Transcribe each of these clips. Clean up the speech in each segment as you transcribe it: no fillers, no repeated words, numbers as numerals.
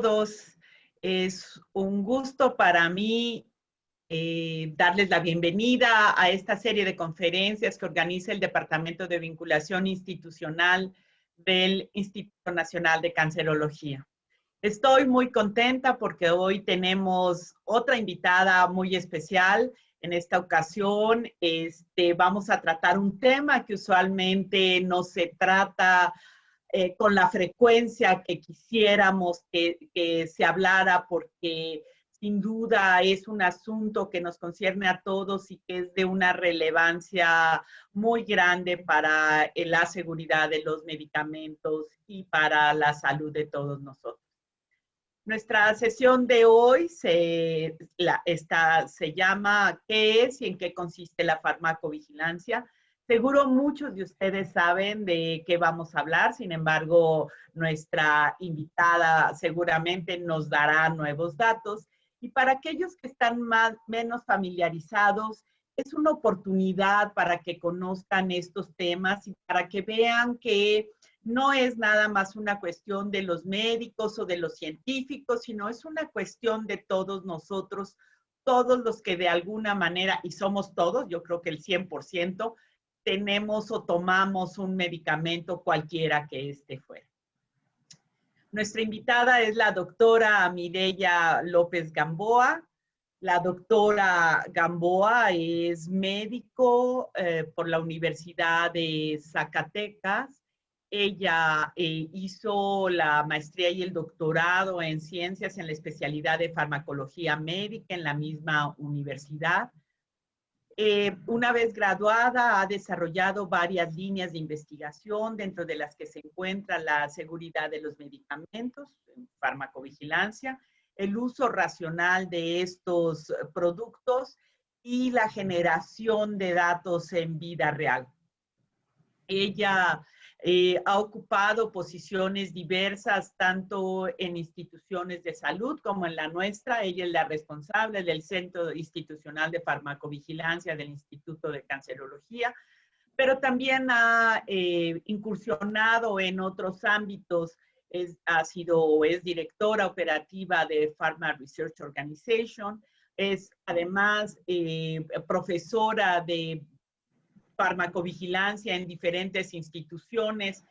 Todos. Es un gusto para mí darles la bienvenida a esta serie de conferencias que organiza el Departamento de Vinculación Institucional del Instituto Nacional de Cancerología. Estoy muy contenta porque hoy tenemos otra invitada muy especial. En esta ocasión vamos a tratar un tema que usualmente no se trata con la frecuencia que quisiéramos que se hablara, porque sin duda es un asunto que nos concierne a todos y que es de una relevancia muy grande para la seguridad de los medicamentos y para la salud de todos nosotros. Nuestra sesión de hoy se llama ¿Qué es y en qué consiste la farmacovigilancia? Seguro muchos de ustedes saben de qué vamos a hablar, sin embargo, nuestra invitada seguramente nos dará nuevos datos. Y para aquellos que están menos familiarizados, es una oportunidad para que conozcan estos temas y para que vean que no es nada más una cuestión de los médicos o de los científicos, sino es una cuestión de todos nosotros, todos los que de alguna manera, y somos todos, yo creo que el 100%, tenemos o tomamos un medicamento cualquiera que este fuera. Nuestra invitada es la doctora Mireya López Gamboa. La doctora Gamboa es médico por la Universidad de Zacatecas. Ella hizo la maestría y el doctorado en ciencias en la especialidad de farmacología médica en la misma universidad. Una vez graduada, ha desarrollado varias líneas de investigación, dentro de las que se encuentra la seguridad de los medicamentos, farmacovigilancia, el uso racional de estos productos y la generación de datos en vida real. Ella ha ocupado posiciones diversas tanto en instituciones de salud como en la nuestra. Ella es la responsable del Centro Institucional de Farmacovigilancia del Instituto de Cancerología, pero también ha incursionado en otros ámbitos. Es directora operativa de Pharma Research Organization, es además profesora de farmacovigilancia en diferentes instituciones.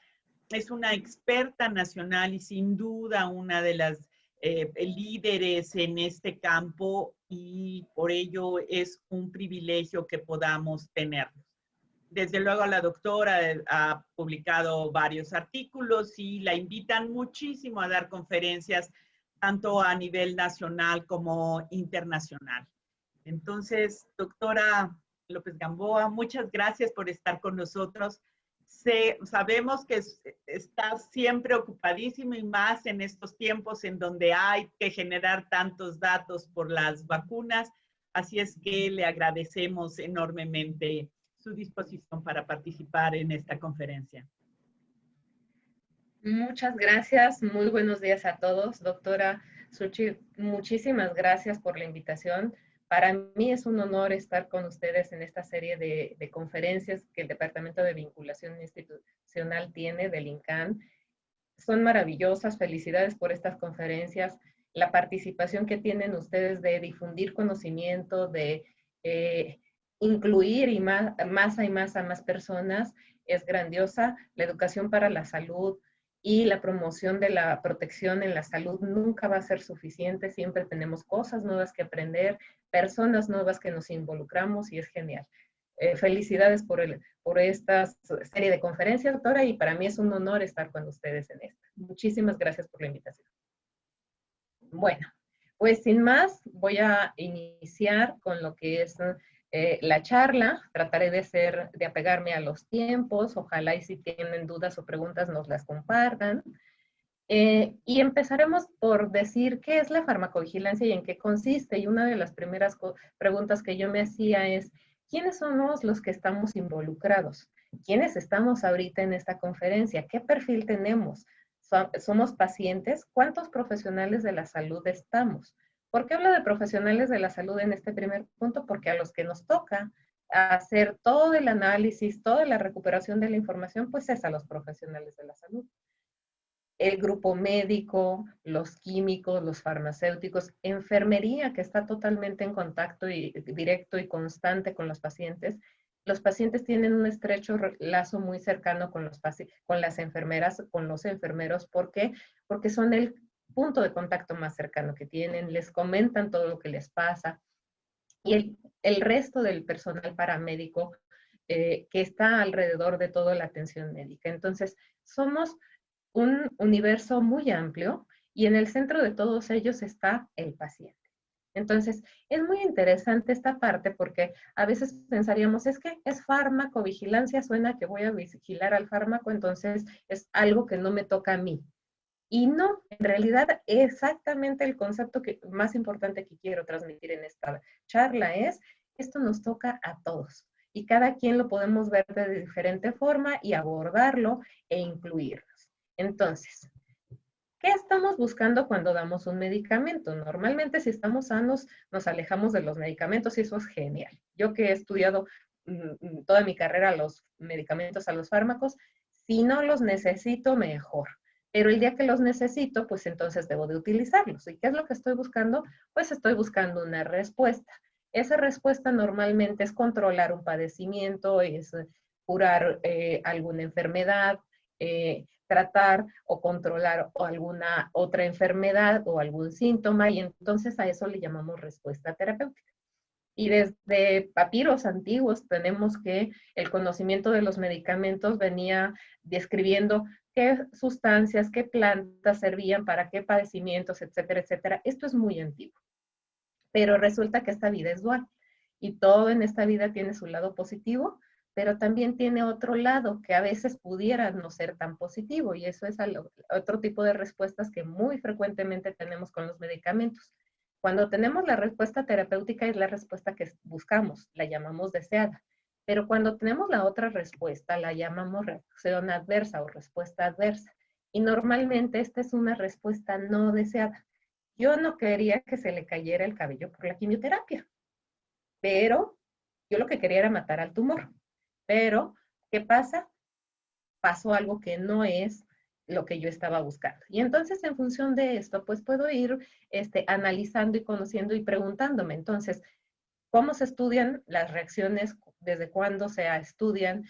Es una experta nacional y sin duda una de las líderes en este campo, y por ello es un privilegio que podamos tenerlos. Desde luego la doctora ha publicado varios artículos y la invitan muchísimo a dar conferencias tanto a nivel nacional como internacional. Entonces, doctora López Gamboa, muchas gracias por estar con nosotros. Sabemos que estás siempre ocupadísimo y más en estos tiempos en donde hay que generar tantos datos por las vacunas. Así es que le agradecemos enormemente su disposición para participar en esta conferencia. Muchas gracias. Muy buenos días a todos. Doctora Suchi, muchísimas gracias por la invitación. Para mí es un honor estar con ustedes en esta serie de conferencias que el Departamento de Vinculación Institucional tiene del INCAN. Son maravillosas. Felicidades por estas conferencias. La participación que tienen ustedes de difundir conocimiento, de incluir y más a más personas es grandiosa. La educación para la salud y la promoción de la protección en la salud nunca va a ser suficiente. Siempre tenemos cosas nuevas que aprender, personas nuevas que nos involucramos y es genial. Felicidades por esta serie de conferencias, doctora, y para mí es un honor estar con ustedes en esta. Muchísimas gracias por la invitación. Bueno, pues sin más, voy a iniciar con lo que es la charla. Trataré de apegarme a los tiempos. Ojalá y si tienen dudas o preguntas nos las compartan. Y empezaremos por decir qué es la farmacovigilancia y en qué consiste. Y una de las primeras preguntas que yo me hacía es, ¿quiénes somos los que estamos involucrados? ¿Quiénes estamos ahorita en esta conferencia? ¿Qué perfil tenemos? ¿Somos pacientes? ¿Cuántos profesionales de la salud estamos? ¿Por qué hablo de profesionales de la salud en este primer punto? Porque a los que nos toca hacer todo el análisis, toda la recuperación de la información, pues es a los profesionales de la salud. el grupo médico, los químicos, los farmacéuticos, enfermería que está totalmente en contacto directo y constante con los pacientes. Los pacientes tienen un estrecho lazo muy cercano con las enfermeras, con los enfermeros. ¿Por qué? Porque son el punto de contacto más cercano que tienen, les comentan todo lo que les pasa. Y el resto del personal paramédico que está alrededor de toda la atención médica. Entonces, somos un universo muy amplio y en el centro de todos ellos está el paciente. Entonces, es muy interesante esta parte porque a veces pensaríamos, es que es farmacovigilancia, suena que voy a vigilar al fármaco, entonces es algo que no me toca a mí. Y no, en realidad exactamente el concepto más importante que quiero transmitir en esta charla es, esto nos toca a todos y cada quien lo podemos ver de diferente forma y abordarlo e incluirnos. Entonces, ¿qué estamos buscando cuando damos un medicamento? Normalmente si estamos sanos nos alejamos de los medicamentos y eso es genial. Yo que he estudiado toda mi carrera los medicamentos a los fármacos, si no los necesito, mejor. Pero el día que los necesito, pues entonces debo de utilizarlos. ¿Y qué es lo que estoy buscando? Pues estoy buscando una respuesta. Esa respuesta normalmente es controlar un padecimiento, es curar alguna enfermedad, tratar o controlar o alguna otra enfermedad o algún síntoma, y entonces a eso le llamamos respuesta terapéutica. Y desde papiros antiguos tenemos que el conocimiento de los medicamentos venía describiendo qué sustancias, qué plantas servían para qué padecimientos, etcétera, etcétera. Esto es muy antiguo. Pero resulta que esta vida es dual y todo en esta vida tiene su lado positivo, pero también tiene otro lado que a veces pudiera no ser tan positivo, y eso es otro tipo de respuestas que muy frecuentemente tenemos con los medicamentos. Cuando tenemos la respuesta terapéutica es la respuesta que buscamos, la llamamos deseada. Pero cuando tenemos la otra respuesta, la llamamos reacción adversa o respuesta adversa. Y normalmente esta es una respuesta no deseada. Yo no quería que se le cayera el cabello por la quimioterapia, pero yo lo que quería era matar al tumor. Pero, ¿qué pasa? Pasó algo que no es lo que yo estaba buscando. Y entonces, en función de esto, pues puedo ir analizando y conociendo y preguntándome. Entonces, ¿cómo se estudian las reacciones? ¿Desde cuándo se estudian?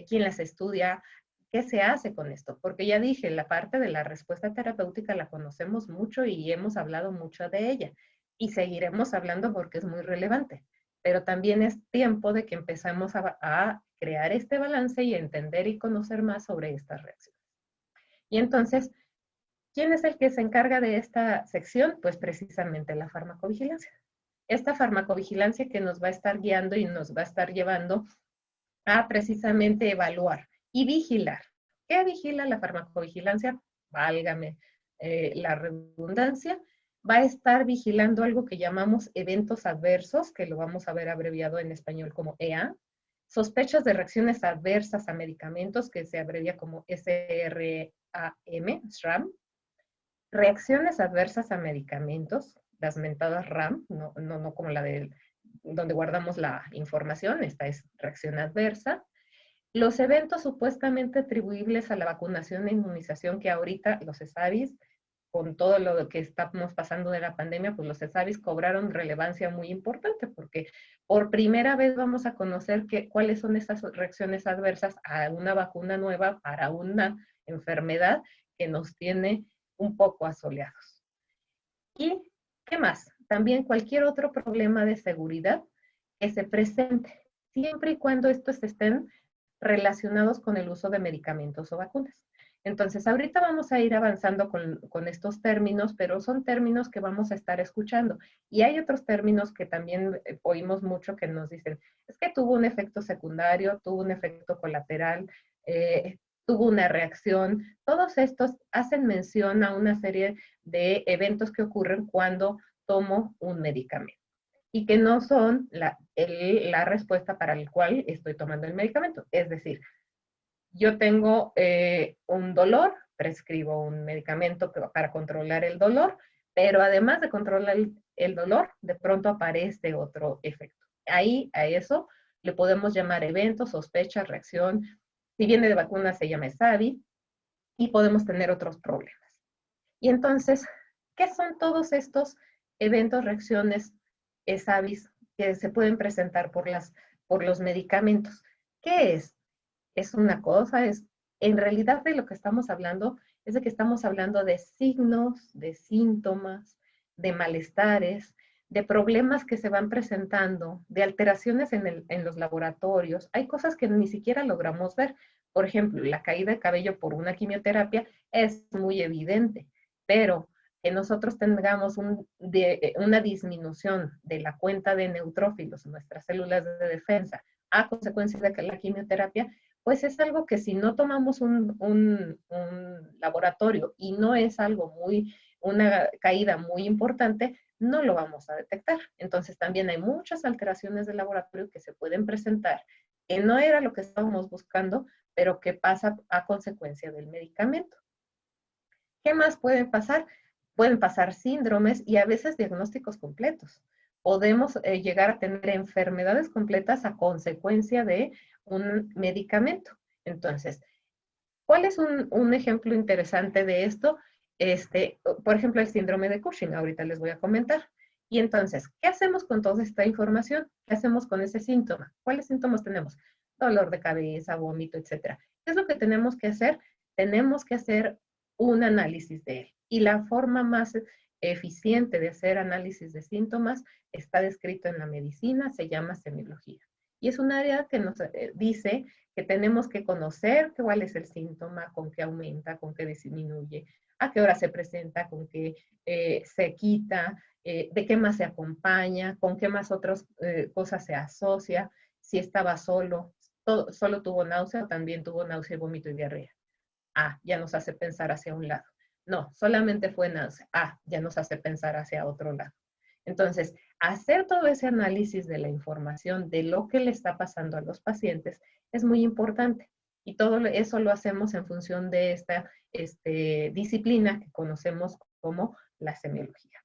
¿Quién las estudia? ¿Qué se hace con esto? Porque ya dije, la parte de la respuesta terapéutica la conocemos mucho y hemos hablado mucho de ella. Y seguiremos hablando porque es muy relevante. Pero también es tiempo de que empezamos a crear este balance y entender y conocer más sobre estas reacciones. Y entonces, ¿quién es el que se encarga de esta sección? Pues precisamente la farmacovigilancia. Esta farmacovigilancia que nos va a estar guiando y nos va a estar llevando a precisamente evaluar y vigilar. ¿Qué vigila la farmacovigilancia? Válgame la redundancia. Va a estar vigilando algo que llamamos eventos adversos, que lo vamos a ver abreviado en español como EA, sospechas de reacciones adversas a medicamentos, que se abrevia como SRAM, reacciones adversas a medicamentos, las mentadas RAM, no como la de donde guardamos la información, esta es reacción adversa. Los eventos supuestamente atribuibles a la vacunación e inmunización, que ahorita los ESAVIS, con todo lo que estamos pasando de la pandemia, pues los ESAVIS cobraron relevancia muy importante, porque por primera vez vamos a conocer cuáles son esas reacciones adversas a una vacuna nueva para una enfermedad que nos tiene un poco asoleados. ¿Y qué más? También cualquier otro problema de seguridad que se presente, siempre y cuando estos estén relacionados con el uso de medicamentos o vacunas. Entonces, ahorita vamos a ir avanzando con estos términos, pero son términos que vamos a estar escuchando. Y hay otros términos que también oímos mucho que nos dicen, es que tuvo un efecto secundario, tuvo un efecto colateral, tuvo una reacción. Todos estos hacen mención a una serie de eventos que ocurren cuando tomo un medicamento y que no son la respuesta para la cual estoy tomando el medicamento. Es decir, yo tengo un dolor, prescribo un medicamento para controlar el dolor, pero además de controlar el dolor, de pronto aparece otro efecto. Ahí a eso le podemos llamar evento, sospecha, reacción. Si viene de vacuna se llama SAVI. y podemos tener otros problemas. Y entonces, ¿qué son todos estos eventos, reacciones, SAVIs que se pueden presentar por los medicamentos? ¿Qué es? Es una cosa, en realidad de lo que estamos hablando es de que estamos hablando de signos, de síntomas, de malestares, de problemas que se van presentando, de alteraciones en los laboratorios. Hay cosas que ni siquiera logramos ver. Por ejemplo, la caída de cabello por una quimioterapia es muy evidente, pero que nosotros tengamos una disminución de la cuenta de neutrófilos en nuestras células de defensa a consecuencia de la quimioterapia, pues es algo que si no tomamos un laboratorio y no es algo una caída muy importante, no lo vamos a detectar. Entonces también hay muchas alteraciones del laboratorio que se pueden presentar, que no era lo que estábamos buscando, pero que pasa a consecuencia del medicamento. ¿Qué más puede pasar? Pueden pasar síndromes y a veces diagnósticos completos. Podemos llegar a tener enfermedades completas a consecuencia de un medicamento. Entonces, ¿cuál es un ejemplo interesante de esto? Por ejemplo, el síndrome de Cushing, ahorita les voy a comentar. Y entonces, ¿qué hacemos con toda esta información? ¿Qué hacemos con ese síntoma? ¿Cuáles síntomas tenemos? Dolor de cabeza, vómito, etcétera. ¿Qué es lo que tenemos que hacer? Tenemos que hacer un análisis de él. Y la forma más eficiente de hacer análisis de síntomas está descrito en la medicina, se llama semiología. Y es un área que nos dice que tenemos que conocer cuál es el síntoma, con qué aumenta, con qué disminuye, a qué hora se presenta, con qué se quita, de qué más se acompaña, con qué más otras cosas se asocia, si estaba solo, solo tuvo náusea, también tuvo náusea, vómito y diarrea. Ah, ya nos hace pensar hacia un lado. No, solamente fue náusea. Ah, ya nos hace pensar hacia otro lado. Entonces, hacer todo ese análisis de la información de lo que le está pasando a los pacientes es muy importante. Y todo eso lo hacemos en función de esta disciplina que conocemos como la semiología.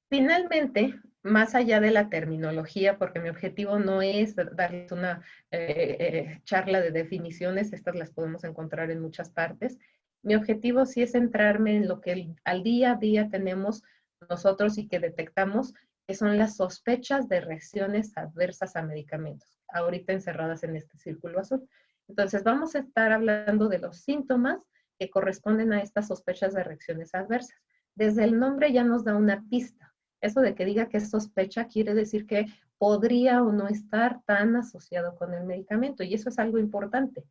Finalmente, más allá de la terminología, porque mi objetivo no es darles una charla de definiciones, estas las podemos encontrar en muchas partes. Mi objetivo sí es centrarme en lo que al día a día tenemos nosotros y que detectamos, que son las sospechas de reacciones adversas a medicamentos, ahorita encerradas en este círculo azul. Entonces, vamos a estar hablando de los síntomas que corresponden a estas sospechas de reacciones adversas. Desde el nombre ya nos da una pista. Eso de que diga que es sospecha quiere decir que podría o no estar tan asociado con el medicamento y eso es algo importante.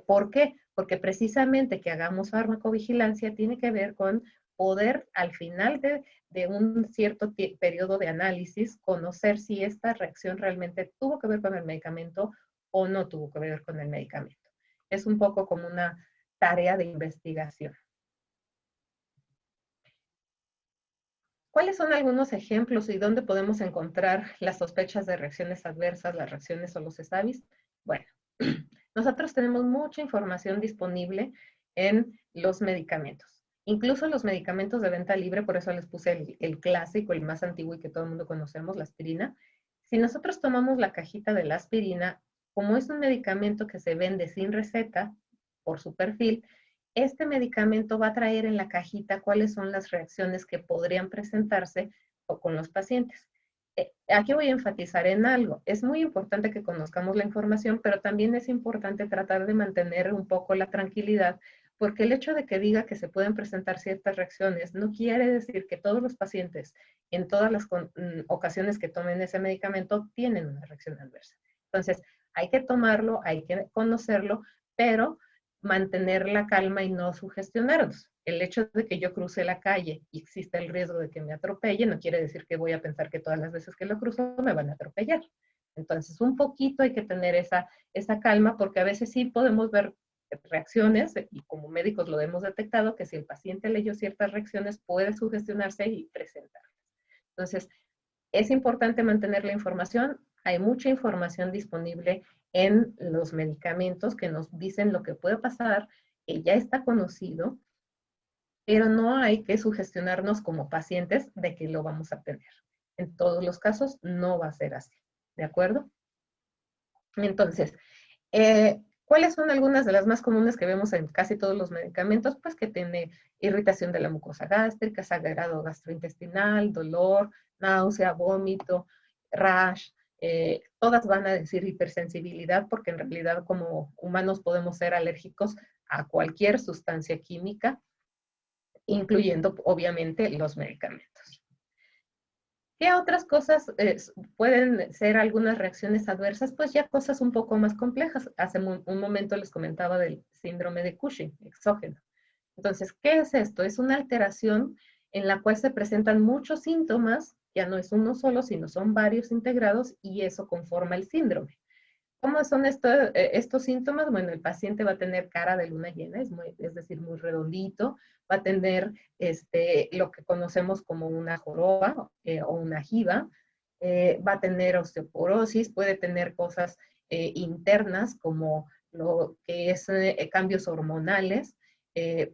¿Por qué? Porque precisamente que hagamos farmacovigilancia tiene que ver con poder al final de un cierto periodo de análisis conocer si esta reacción realmente tuvo que ver con el medicamento o no tuvo que ver con el medicamento. Es un poco como una tarea de investigación. ¿Cuáles son algunos ejemplos y dónde podemos encontrar las sospechas de reacciones adversas, las reacciones o los SAVIs? Bueno, nosotros tenemos mucha información disponible en los medicamentos. Incluso los medicamentos de venta libre, por eso les puse el clásico, el más antiguo y que todo el mundo conocemos, la aspirina. Si nosotros tomamos la cajita de la aspirina, como es un medicamento que se vende sin receta por su perfil, este medicamento va a traer en la cajita cuáles son las reacciones que podrían presentarse con los pacientes. Aquí voy a enfatizar en algo. Es muy importante que conozcamos la información, pero también es importante tratar de mantener un poco la tranquilidad, porque el hecho de que diga que se pueden presentar ciertas reacciones no quiere decir que todos los pacientes en todas las ocasiones que tomen ese medicamento tienen una reacción adversa. Entonces, hay que tomarlo, hay que conocerlo, pero mantener la calma y no sugestionarnos. El hecho de que yo cruce la calle y existe el riesgo de que me atropelle, no quiere decir que voy a pensar que todas las veces que lo cruzo me van a atropellar. Entonces, un poquito hay que tener esa calma porque a veces sí podemos ver reacciones y como médicos lo hemos detectado que si el paciente leyó ciertas reacciones puede sugestionarse y presentarlas. Entonces, es importante mantener la información. Hay mucha información disponible en los medicamentos que nos dicen lo que puede pasar, que ya está conocido, pero no hay que sugestionarnos como pacientes de que lo vamos a tener. En todos los casos no va a ser así, ¿de acuerdo? Entonces, ¿Cuáles son algunas de las más comunes que vemos en casi todos los medicamentos? Pues que tiene irritación de la mucosa gástrica, sangrado gastrointestinal, dolor, náusea, vómito, rash. Todas van a decir hipersensibilidad porque en realidad como humanos podemos ser alérgicos a cualquier sustancia química, incluyendo obviamente los medicamentos. ¿Qué otras cosas pueden ser algunas reacciones adversas? Pues ya cosas un poco más complejas. Hace un momento les comentaba del síndrome de Cushing, exógeno. Entonces, ¿qué es esto? Es una alteración en la cual se presentan muchos síntomas, ya no es uno solo, sino son varios integrados y eso conforma el síndrome. ¿Cómo son estos síntomas? Bueno, el paciente va a tener cara de luna llena, es decir, muy redondito, va a tener lo que conocemos como una joroba o una jiba, va a tener osteoporosis, puede tener cosas internas como lo que es cambios hormonales,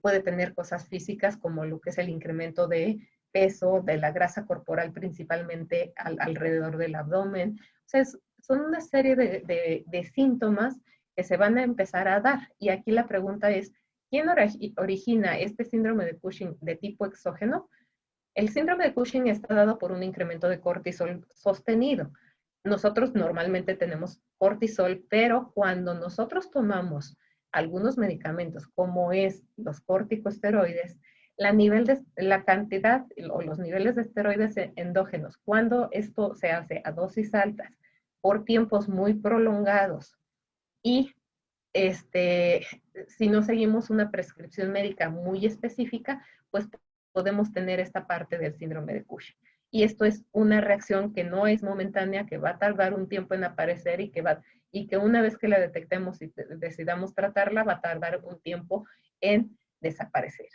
puede tener cosas físicas como lo que es el incremento de peso, de la grasa corporal principalmente alrededor del abdomen. O sea, son una serie de síntomas que se van a empezar a dar. Y aquí la pregunta es, ¿quién origina este síndrome de Cushing de tipo exógeno? El síndrome de Cushing está dado por un incremento de cortisol sostenido. Nosotros normalmente tenemos cortisol, pero cuando nosotros tomamos algunos medicamentos, como es los corticosteroides, la cantidad o los niveles de esteroides endógenos, cuando esto se hace a dosis altas, por tiempos muy prolongados y si no seguimos una prescripción médica muy específica, pues podemos tener esta parte del síndrome de Cushing. Y esto es una reacción que no es momentánea, que va a tardar un tiempo en aparecer y que una vez que la detectemos y decidamos tratarla, va a tardar un tiempo en desaparecer.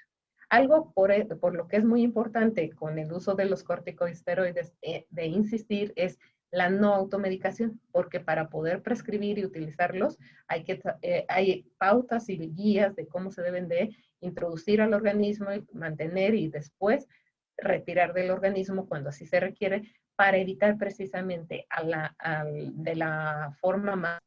Algo por lo que es muy importante con el uso de los corticosteroides de insistir es la no automedicación, porque para poder prescribir y utilizarlos hay pautas y guías de cómo se deben de introducir al organismo y mantener y después retirar del organismo cuando así se requiere para evitar precisamente de la forma más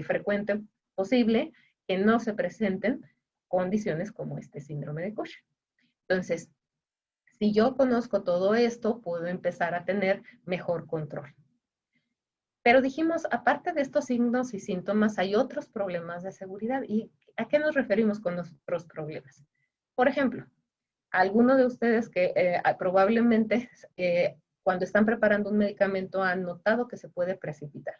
frecuente posible que no se presenten condiciones como este síndrome de Cushing. Entonces, si yo conozco todo esto, puedo empezar a tener mejor control. Pero dijimos, aparte de estos signos y síntomas, hay otros problemas de seguridad. ¿Y a qué nos referimos con otros problemas? Por ejemplo, alguno de ustedes que probablemente cuando están preparando un medicamento han notado que se puede precipitar.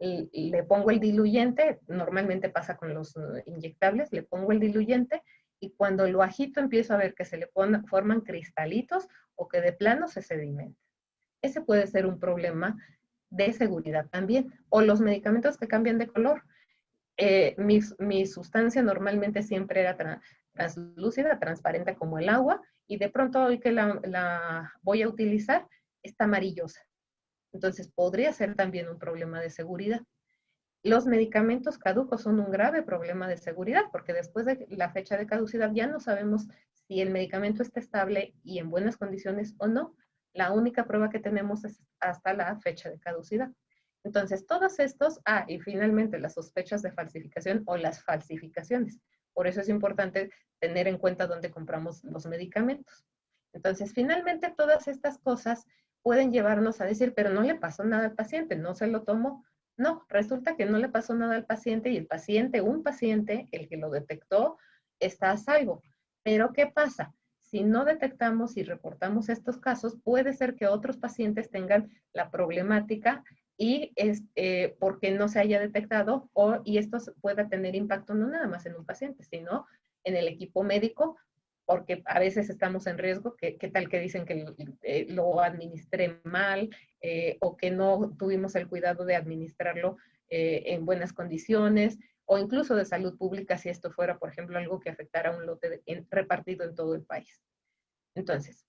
Y le pongo el diluyente, normalmente pasa con los inyectables, le pongo el diluyente y cuando lo agito empiezo a ver que se le forman cristalitos o que de plano se sedimenta. Ese puede ser un problema de seguridad también. O los medicamentos que cambian de color. Mi sustancia normalmente siempre era translúcida, transparente como el agua, y de pronto hoy que la voy a utilizar, está amarillosa. Entonces podría ser también un problema de seguridad. Los medicamentos caducos son un grave problema de seguridad porque después de la fecha de caducidad ya no sabemos si el medicamento está estable y en buenas condiciones o no. La única prueba que tenemos es hasta la fecha de caducidad. Entonces, todos estos, y finalmente las sospechas de falsificación o las falsificaciones. Por eso es importante tener en cuenta dónde compramos los medicamentos. Entonces, finalmente todas estas cosas pueden llevarnos a decir, pero no le pasó nada al paciente, no se lo tomó. No, resulta que no le pasó nada al paciente y un paciente, el que lo detectó, está a salvo. Pero ¿qué pasa? Si no detectamos y reportamos estos casos, puede ser que otros pacientes tengan la problemática y porque no se haya detectado y esto pueda tener impacto no nada más en un paciente, sino en el equipo médico, porque a veces estamos en riesgo, ¿qué tal que dicen que lo administré mal o que no tuvimos el cuidado de administrarlo en buenas condiciones, o incluso de salud pública si esto fuera, por ejemplo, algo que afectara a un lote repartido en todo el país. Entonces,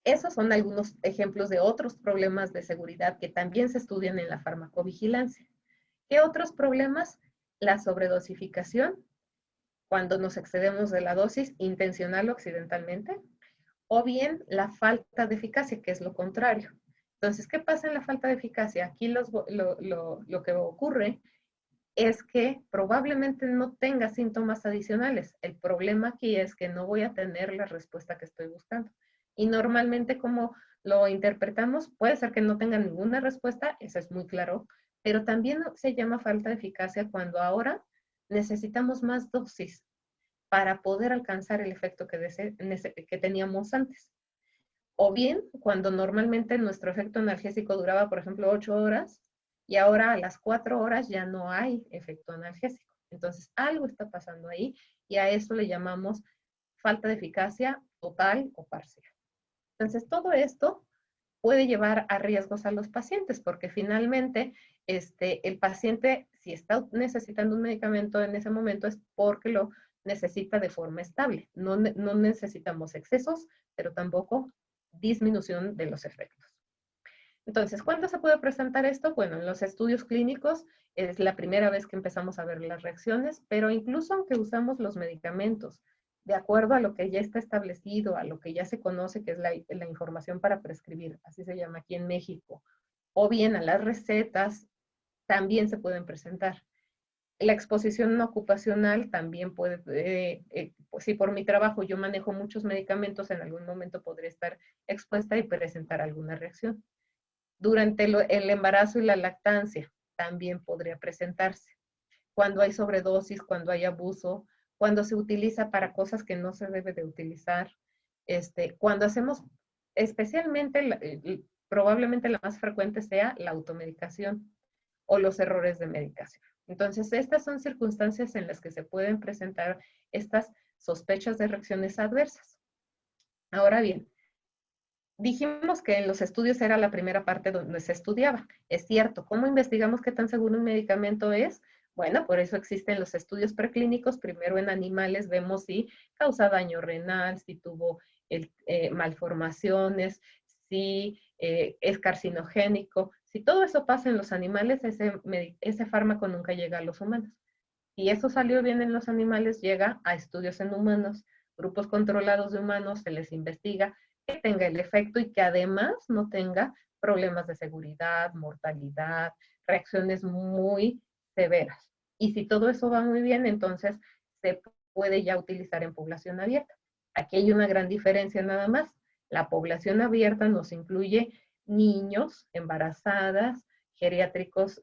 esos son algunos ejemplos de otros problemas de seguridad que también se estudian en la farmacovigilancia. ¿Qué otros problemas? La sobredosificación, cuando nos excedemos de la dosis intencional o accidentalmente, o bien la falta de eficacia, que es lo contrario. Entonces, ¿qué pasa en la falta de eficacia? Aquí lo que ocurre es que probablemente no tenga síntomas adicionales. El problema aquí es que no voy a tener la respuesta que estoy buscando. Y normalmente como lo interpretamos, puede ser que no tenga ninguna respuesta, eso es muy claro, pero también se llama falta de eficacia cuando ahora necesitamos más dosis para poder alcanzar el efecto que teníamos antes. O bien, cuando normalmente nuestro efecto analgésico duraba, por ejemplo, 8 horas, y ahora a las 4 horas ya no hay efecto analgésico. Entonces, algo está pasando ahí y a eso le llamamos falta de eficacia total o parcial. Entonces, todo esto puede llevar a riesgos a los pacientes, porque finalmente el paciente, si está necesitando un medicamento en ese momento, es porque lo necesita de forma estable. No necesitamos excesos, pero tampoco disminución de los efectos. Entonces, ¿cuándo se puede presentar esto? Bueno, en los estudios clínicos es la primera vez que empezamos a ver las reacciones, pero incluso aunque usamos los medicamentos, de acuerdo a lo que ya está establecido, a lo que ya se conoce que es la información para prescribir, así se llama aquí en México, o bien a las recetas, también se pueden presentar. La exposición no ocupacional también puede, pues si por mi trabajo yo manejo muchos medicamentos, en algún momento podría estar expuesta y presentar alguna reacción. Durante el embarazo y la lactancia también podría presentarse. Cuando hay sobredosis, cuando hay abuso, cuando se utiliza para cosas que no se debe de utilizar, cuando hacemos, especialmente, probablemente la más frecuente sea la automedicación o los errores de medicación. Entonces, estas son circunstancias en las que se pueden presentar estas sospechas de reacciones adversas. Ahora bien, dijimos que en los estudios era la primera parte donde se estudiaba. Es cierto, ¿cómo investigamos qué tan seguro un medicamento es? Bueno, por eso existen los estudios preclínicos. Primero en animales vemos si causa daño renal, si tuvo malformaciones, si es carcinogénico. Si todo eso pasa en los animales, ese fármaco nunca llega a los humanos. Si eso salió bien en los animales, llega a estudios en humanos, grupos controlados de humanos, se les investiga que tenga el efecto y que además no tenga problemas de seguridad, mortalidad, reacciones muy severas. Y si todo eso va muy bien, entonces se puede ya utilizar en población abierta. Aquí hay una gran diferencia nada más. La población abierta nos incluye niños, embarazadas, geriátricos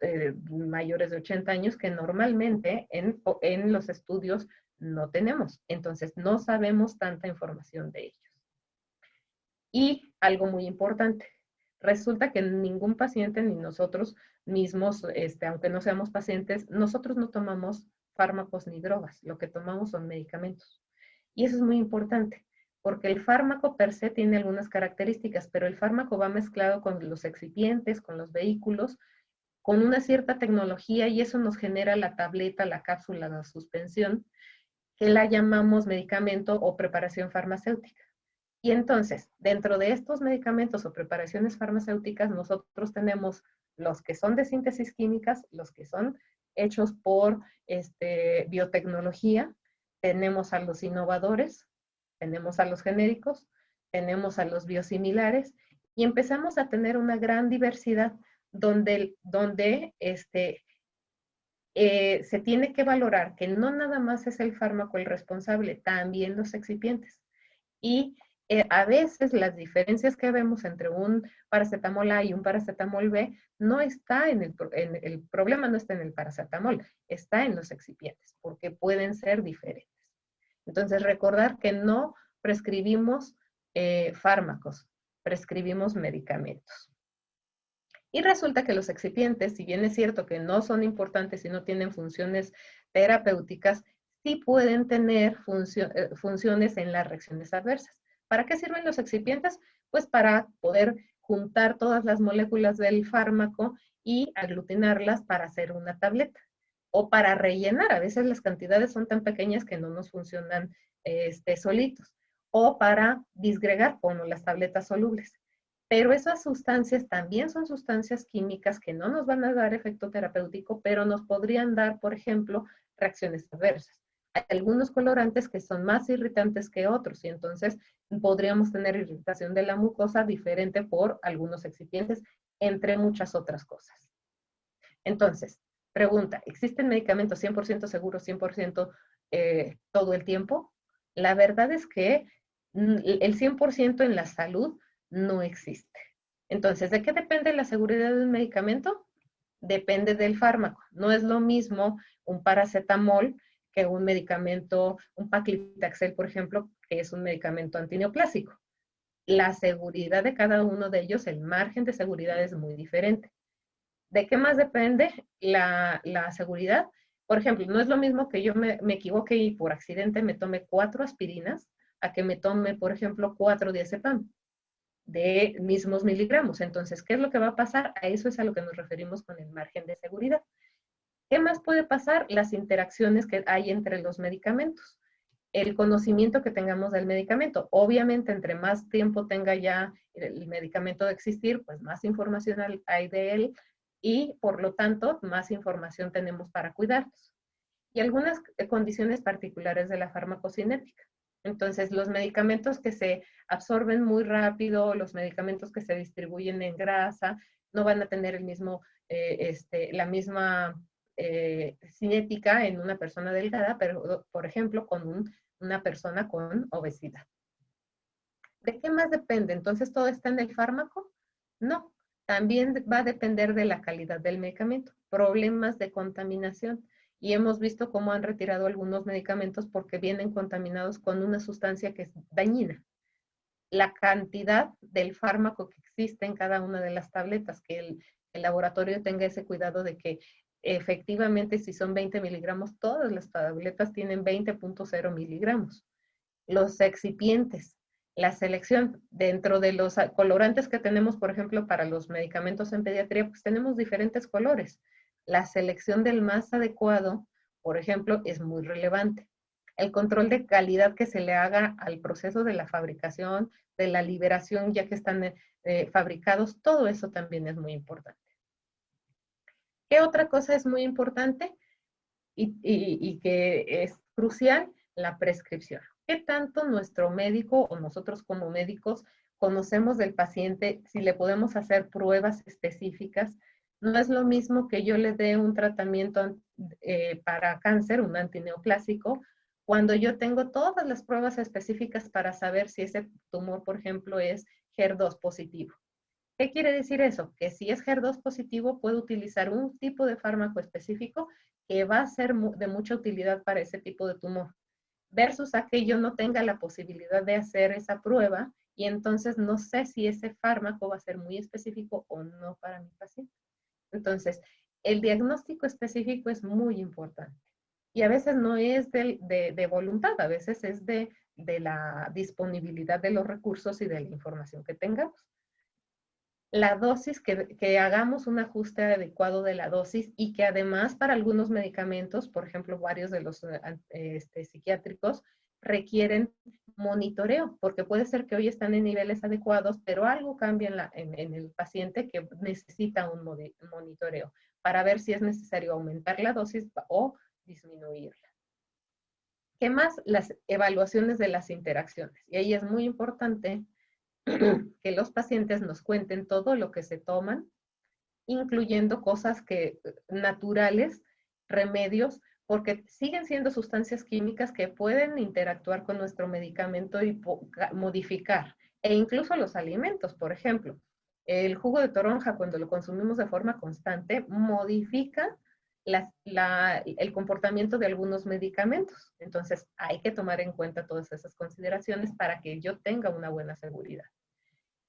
mayores de 80 años que normalmente en los estudios no tenemos. Entonces, no sabemos tanta información de ellos. Y algo muy importante, resulta que ningún paciente ni nosotros mismos, aunque no seamos pacientes, nosotros no tomamos fármacos ni drogas, lo que tomamos son medicamentos. Y eso es muy importante, porque el fármaco per se tiene algunas características, pero el fármaco va mezclado con los excipientes, con los vehículos, con una cierta tecnología y eso nos genera la tableta, la cápsula, la suspensión, que la llamamos medicamento o preparación farmacéutica. Y entonces, dentro de estos medicamentos o preparaciones farmacéuticas, nosotros tenemos los que son de síntesis químicas, los que son hechos por biotecnología, tenemos a los innovadores, tenemos a los genéricos, tenemos a los biosimilares y empezamos a tener una gran diversidad donde se tiene que valorar que no nada más es el fármaco el responsable, también los excipientes. Y a veces las diferencias que vemos entre un paracetamol A y un paracetamol B no está el problema no está en el paracetamol, está en los excipientes, porque pueden ser diferentes. Entonces, recordar que no prescribimos fármacos, prescribimos medicamentos. Y resulta que los excipientes, si bien es cierto que no son importantes y no tienen funciones terapéuticas, sí pueden tener funciones en las reacciones adversas. ¿Para qué sirven los excipientes? Pues para poder juntar todas las moléculas del fármaco y aglutinarlas para hacer una tableta. O para rellenar, a veces las cantidades son tan pequeñas que no nos funcionan solitos. O para disgregar, como las tabletas solubles. Pero esas sustancias también son sustancias químicas que no nos van a dar efecto terapéutico, pero nos podrían dar, por ejemplo, reacciones adversas. Hay algunos colorantes que son más irritantes que otros y entonces podríamos tener irritación de la mucosa diferente por algunos excipientes, entre muchas otras cosas. Entonces, Pregunta, ¿existen medicamentos 100% seguros, 100% todo el tiempo? La verdad es que el 100% en la salud no existe. Entonces, ¿de qué depende la seguridad de un medicamento? Depende del fármaco. No es lo mismo un paracetamol que un medicamento, un paclitaxel, por ejemplo, que es un medicamento antineoplásico. La seguridad de cada uno de ellos, el margen de seguridad es muy diferente. ¿De qué más depende la seguridad? Por ejemplo, no es lo mismo que yo me equivoque y por accidente me tome 4 aspirinas a que me tome, por ejemplo, 4 diazepam de mismos miligramos. Entonces, ¿qué es lo que va a pasar? A eso es a lo que nos referimos con el margen de seguridad. ¿Qué más puede pasar? Las interacciones que hay entre los medicamentos. El conocimiento que tengamos del medicamento. Obviamente, entre más tiempo tenga ya el medicamento de existir, pues más información hay de él y, por lo tanto, más información tenemos para cuidarnos. Y algunas condiciones particulares de la farmacocinética. Entonces, los medicamentos que se absorben muy rápido, los medicamentos que se distribuyen en grasa, no van a tener el mismo, la misma cinética en una persona delgada, pero, por ejemplo, con una persona con obesidad. ¿De qué más depende? Entonces, ¿todo está en el fármaco? No, también va a depender de la calidad del medicamento, problemas de contaminación. Y hemos visto cómo han retirado algunos medicamentos porque vienen contaminados con una sustancia que es dañina. La cantidad del fármaco que existe en cada una de las tabletas, que el laboratorio tenga ese cuidado de que efectivamente si son 20 miligramos, todas las tabletas tienen 20.0 miligramos. Los excipientes, la selección dentro de los colorantes que tenemos, por ejemplo, para los medicamentos en pediatría, pues tenemos diferentes colores. La selección del más adecuado, por ejemplo, es muy relevante. El control de calidad que se le haga al proceso de la fabricación, de la liberación ya que están fabricados, todo eso también es muy importante. ¿Qué otra cosa es muy importante y que es crucial? La prescripción. ¿Qué tanto nuestro médico o nosotros como médicos conocemos del paciente? Si le podemos hacer pruebas específicas. No es lo mismo que yo le dé un tratamiento para cáncer, un antineoplásico, cuando yo tengo todas las pruebas específicas para saber si ese tumor, por ejemplo, es HER2 positivo. ¿Qué quiere decir eso? Que si es HER2 positivo, puedo utilizar un tipo de fármaco específico que va a ser de mucha utilidad para ese tipo de tumor, versus a que yo no tenga la posibilidad de hacer esa prueba y entonces no sé si ese fármaco va a ser muy específico o no para mi paciente. Entonces, el diagnóstico específico es muy importante y a veces no es de voluntad, a veces es de la disponibilidad de los recursos y de la información que tengamos. La dosis, que hagamos un ajuste adecuado de la dosis y que además para algunos medicamentos, por ejemplo, varios de los psiquiátricos, requieren monitoreo, porque puede ser que hoy están en niveles adecuados, pero algo cambia en el paciente que necesita un monitoreo para ver si es necesario aumentar la dosis o disminuirla. ¿Qué más? Las evaluaciones de las interacciones. Y ahí es muy importante que los pacientes nos cuenten todo lo que se toman, incluyendo cosas naturales, remedios, porque siguen siendo sustancias químicas que pueden interactuar con nuestro medicamento y modificar, e incluso los alimentos, por ejemplo. El jugo de toronja, cuando lo consumimos de forma constante, modifica el comportamiento de algunos medicamentos. Entonces, hay que tomar en cuenta todas esas consideraciones para que yo tenga una buena seguridad.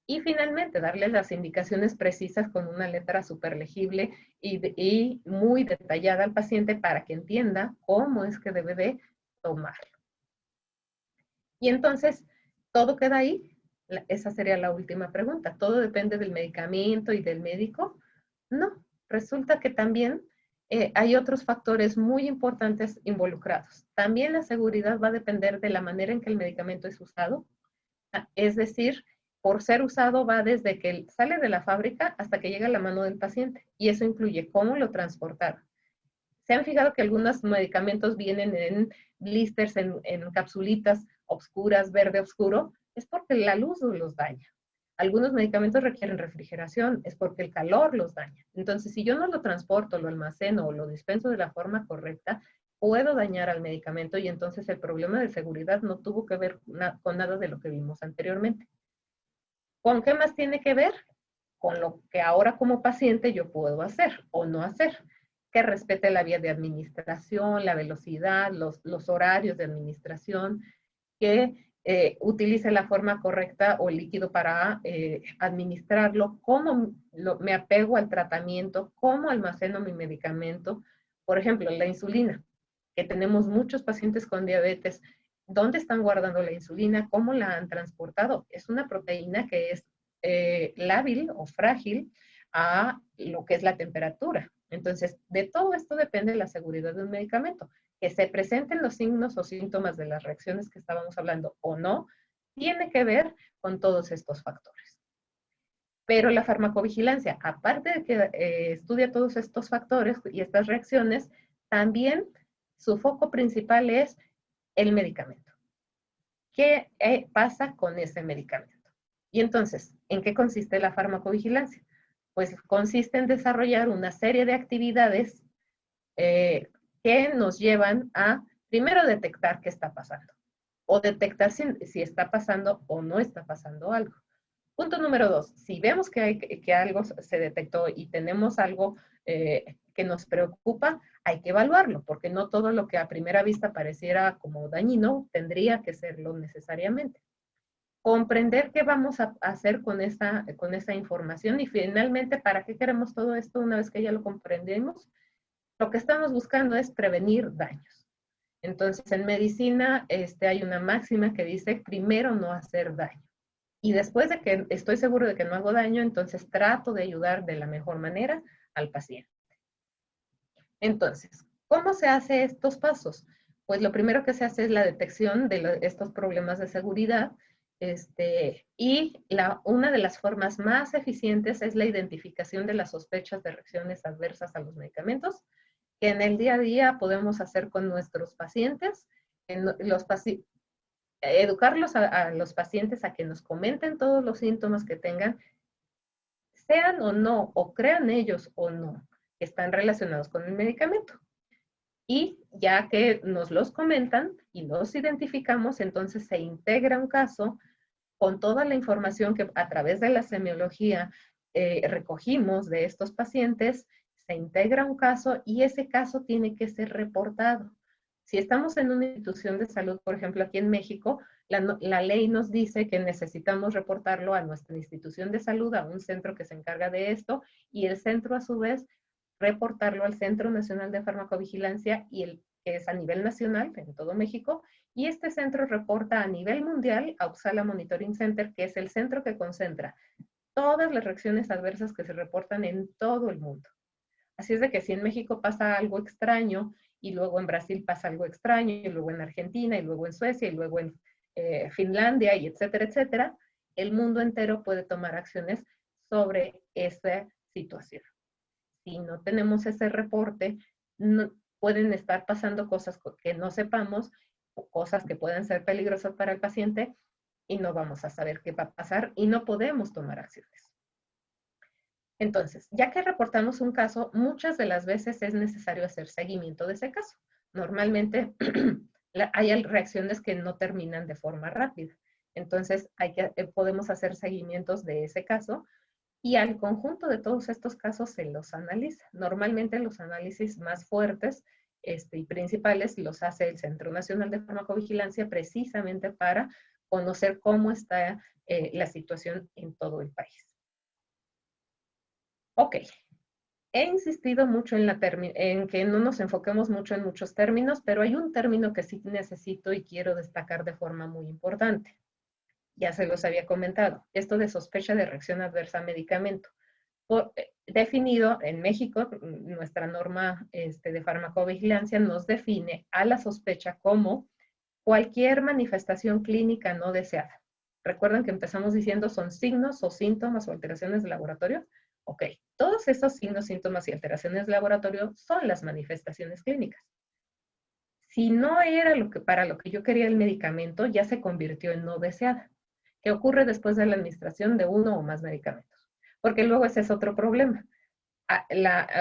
Y finalmente, darle las indicaciones precisas con una letra súper legible y muy detallada al paciente para que entienda cómo es que debe de tomarlo. Y entonces, ¿todo queda ahí? Esa sería la última pregunta. ¿Todo depende del medicamento y del médico? No, resulta que también hay otros factores muy importantes involucrados. También la seguridad va a depender de la manera en que el medicamento es usado. Es decir, por ser usado va desde que sale de la fábrica hasta que llega a la mano del paciente. Y eso incluye cómo lo transportaron. ¿Se han fijado que algunos medicamentos vienen en blisters, en capsulitas oscuras, verde oscuro? Es porque la luz los daña. Algunos medicamentos requieren refrigeración, es porque el calor los daña. Entonces, si yo no lo transporto, lo almaceno o lo dispenso de la forma correcta, puedo dañar al medicamento y entonces el problema de seguridad no tuvo que ver con nada de lo que vimos anteriormente. ¿Con qué más tiene que ver? Con lo que ahora como paciente yo puedo hacer o no hacer. Que respete la vía de administración, la velocidad, los horarios de administración, que utilice la forma correcta o el líquido para administrarlo, cómo me apego al tratamiento, cómo almaceno mi medicamento. Por ejemplo, la insulina, que tenemos muchos pacientes con diabetes. ¿Dónde están guardando la insulina? ¿Cómo la han transportado? Es una proteína que es lábil o frágil a lo que es la temperatura. Entonces, de todo esto depende la seguridad de un medicamento. Que se presenten los signos o síntomas de las reacciones que estábamos hablando o no, tiene que ver con todos estos factores. Pero la farmacovigilancia, aparte de que estudia todos estos factores y estas reacciones, también su foco principal es el medicamento. ¿Qué pasa con ese medicamento? Y entonces, ¿en qué consiste la farmacovigilancia? Pues consiste en desarrollar una serie de actividades que nos llevan a, primero, detectar qué está pasando, o detectar si está pasando o no está pasando algo. Punto número 2, si vemos que algo se detectó y tenemos algo que nos preocupa, hay que evaluarlo, porque no todo lo que a primera vista pareciera como dañino tendría que serlo necesariamente. Comprender qué vamos a hacer con esa información y finalmente, ¿para qué queremos todo esto una vez que ya lo comprendemos? Lo que estamos buscando es prevenir daños. Entonces, en medicina hay una máxima que dice, primero no hacer daño. Y después de que estoy seguro de que no hago daño, entonces trato de ayudar de la mejor manera al paciente. Entonces, ¿cómo se hace estos pasos? Pues lo primero que se hace es la detección de estos problemas de seguridad, y una de las formas más eficientes es la identificación de las sospechas de reacciones adversas a los medicamentos, que en el día a día podemos hacer con nuestros pacientes. Educarlos a los pacientes a que nos comenten todos los síntomas que tengan, sean o no, o crean ellos o no, que están relacionados con el medicamento. Y ya que nos los comentan y los identificamos, entonces se integra un caso con toda la información que a través de la semiología recogimos de estos pacientes, se integra un caso y ese caso tiene que ser reportado. Si estamos en una institución de salud, por ejemplo, aquí en México, la ley nos dice que necesitamos reportarlo a nuestra institución de salud, a un centro que se encarga de esto, y el centro a su vez reportarlo al Centro Nacional de Farmacovigilancia, que es a nivel nacional en todo México, y este centro reporta a nivel mundial a Uppsala Monitoring Center, que es el centro que concentra todas las reacciones adversas que se reportan en todo el mundo. Así es de que si en México pasa algo extraño, y luego en Brasil pasa algo extraño, y luego en Argentina, y luego en Suecia, y luego en Finlandia, y etcétera, etcétera, el mundo entero puede tomar acciones sobre esa situación. Si no tenemos ese reporte, pueden estar pasando cosas que no sepamos, o cosas que pueden ser peligrosas para el paciente, y no vamos a saber qué va a pasar y no podemos tomar acciones. Entonces, ya que reportamos un caso, muchas de las veces es necesario hacer seguimiento de ese caso. Normalmente hay reacciones que no terminan de forma rápida. Entonces, podemos hacer seguimientos de ese caso y al conjunto de todos estos casos se los analiza. Normalmente los análisis más fuertes y principales los hace el Centro Nacional de Farmacovigilancia precisamente para conocer cómo está la situación en todo el país. Ok, he insistido mucho en que no nos enfoquemos mucho en muchos términos, pero hay un término que sí necesito y quiero destacar de forma muy importante. Ya se los había comentado, esto de sospecha de reacción adversa a medicamento. Definido en México, nuestra norma de farmacovigilancia nos define a la sospecha como cualquier manifestación clínica no deseada. Recuerden que empezamos diciendo son signos o síntomas o alteraciones de laboratorio. Ok, todos esos signos, síntomas y alteraciones de laboratorio son las manifestaciones clínicas. Si no era para lo que yo quería el medicamento, ya se convirtió en no deseada. que ocurre después de la administración de uno o más medicamentos. Porque luego ese es otro problema.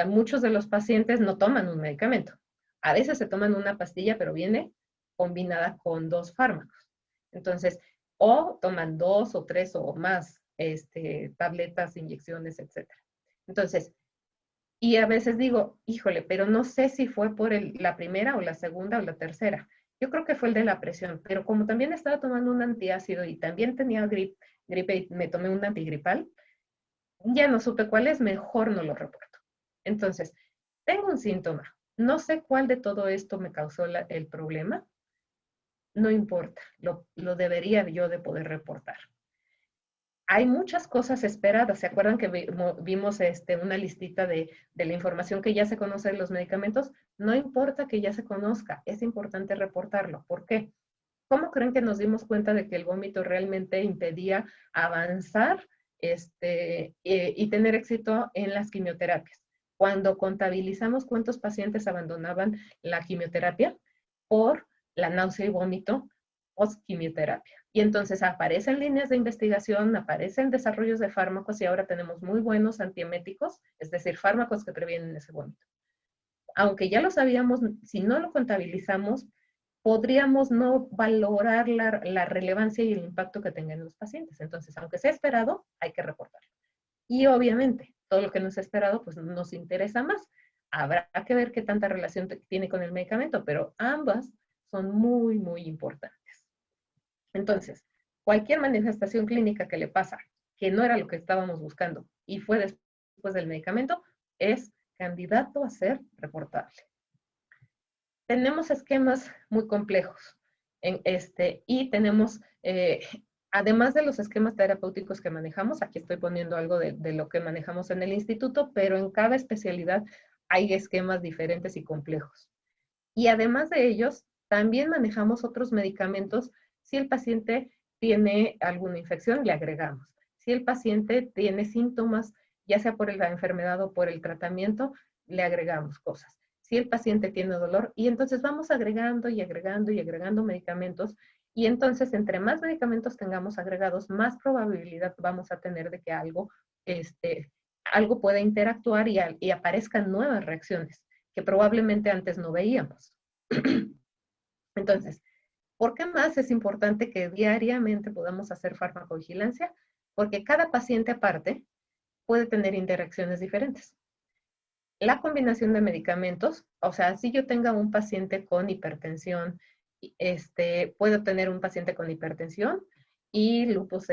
Muchos de los pacientes no toman un medicamento. A veces se toman una pastilla, pero viene combinada con 2 fármacos. Entonces, o toman 2 o 3 o más tabletas, inyecciones, etc. Entonces, y a veces digo, híjole, pero no sé si fue por la primera o la segunda o la tercera. Yo creo que fue el de la presión, pero como también estaba tomando un antiácido y también tenía gripe y me tomé un antigripal, ya no supe cuál es, mejor no lo reporto. Entonces, tengo un síntoma, no sé cuál de todo esto me causó el problema, no importa, lo debería yo de poder reportar. Hay muchas cosas esperadas. ¿Se acuerdan que vimos una listita de la información que ya se conoce de los medicamentos? No importa que ya se conozca, es importante reportarlo. ¿Por qué? ¿Cómo creen que nos dimos cuenta de que el vómito realmente impedía avanzar y tener éxito en las quimioterapias? Cuando contabilizamos cuántos pacientes abandonaban la quimioterapia por la náusea y vómito post-quimioterapia. Y entonces aparecen líneas de investigación, aparecen desarrollos de fármacos y ahora tenemos muy buenos antieméticos, es decir, fármacos que previenen ese vómito. Aunque ya lo sabíamos, si no lo contabilizamos, podríamos no valorar la relevancia y el impacto que tengan los pacientes. Entonces, aunque sea esperado, hay que reportarlo. Y obviamente, todo lo que no es esperado, pues nos interesa más. Habrá que ver qué tanta relación tiene con el medicamento, pero ambas son muy, muy importantes. Entonces, cualquier manifestación clínica que le pasa, que no era lo que estábamos buscando y fue después del medicamento, es candidato a ser reportable. Tenemos esquemas muy complejos y tenemos, además de los esquemas terapéuticos que manejamos, aquí estoy poniendo algo de lo que manejamos en el instituto, pero en cada especialidad hay esquemas diferentes y complejos. Y además de ellos, también manejamos otros medicamentos. Si el paciente tiene alguna infección, le agregamos. Si el paciente tiene síntomas, ya sea por la enfermedad o por el tratamiento, le agregamos cosas. Si el paciente tiene dolor, y entonces vamos agregando y agregando y agregando medicamentos, y entonces entre más medicamentos tengamos agregados, más probabilidad vamos a tener de que algo pueda interactuar y aparezcan nuevas reacciones que probablemente antes no veíamos. Entonces, ¿por qué más es importante que diariamente podamos hacer farmacovigilancia? Porque cada paciente aparte puede tener interacciones diferentes. La combinación de medicamentos, o sea, si yo tenga un paciente con hipertensión, puedo tener un paciente con hipertensión y lupus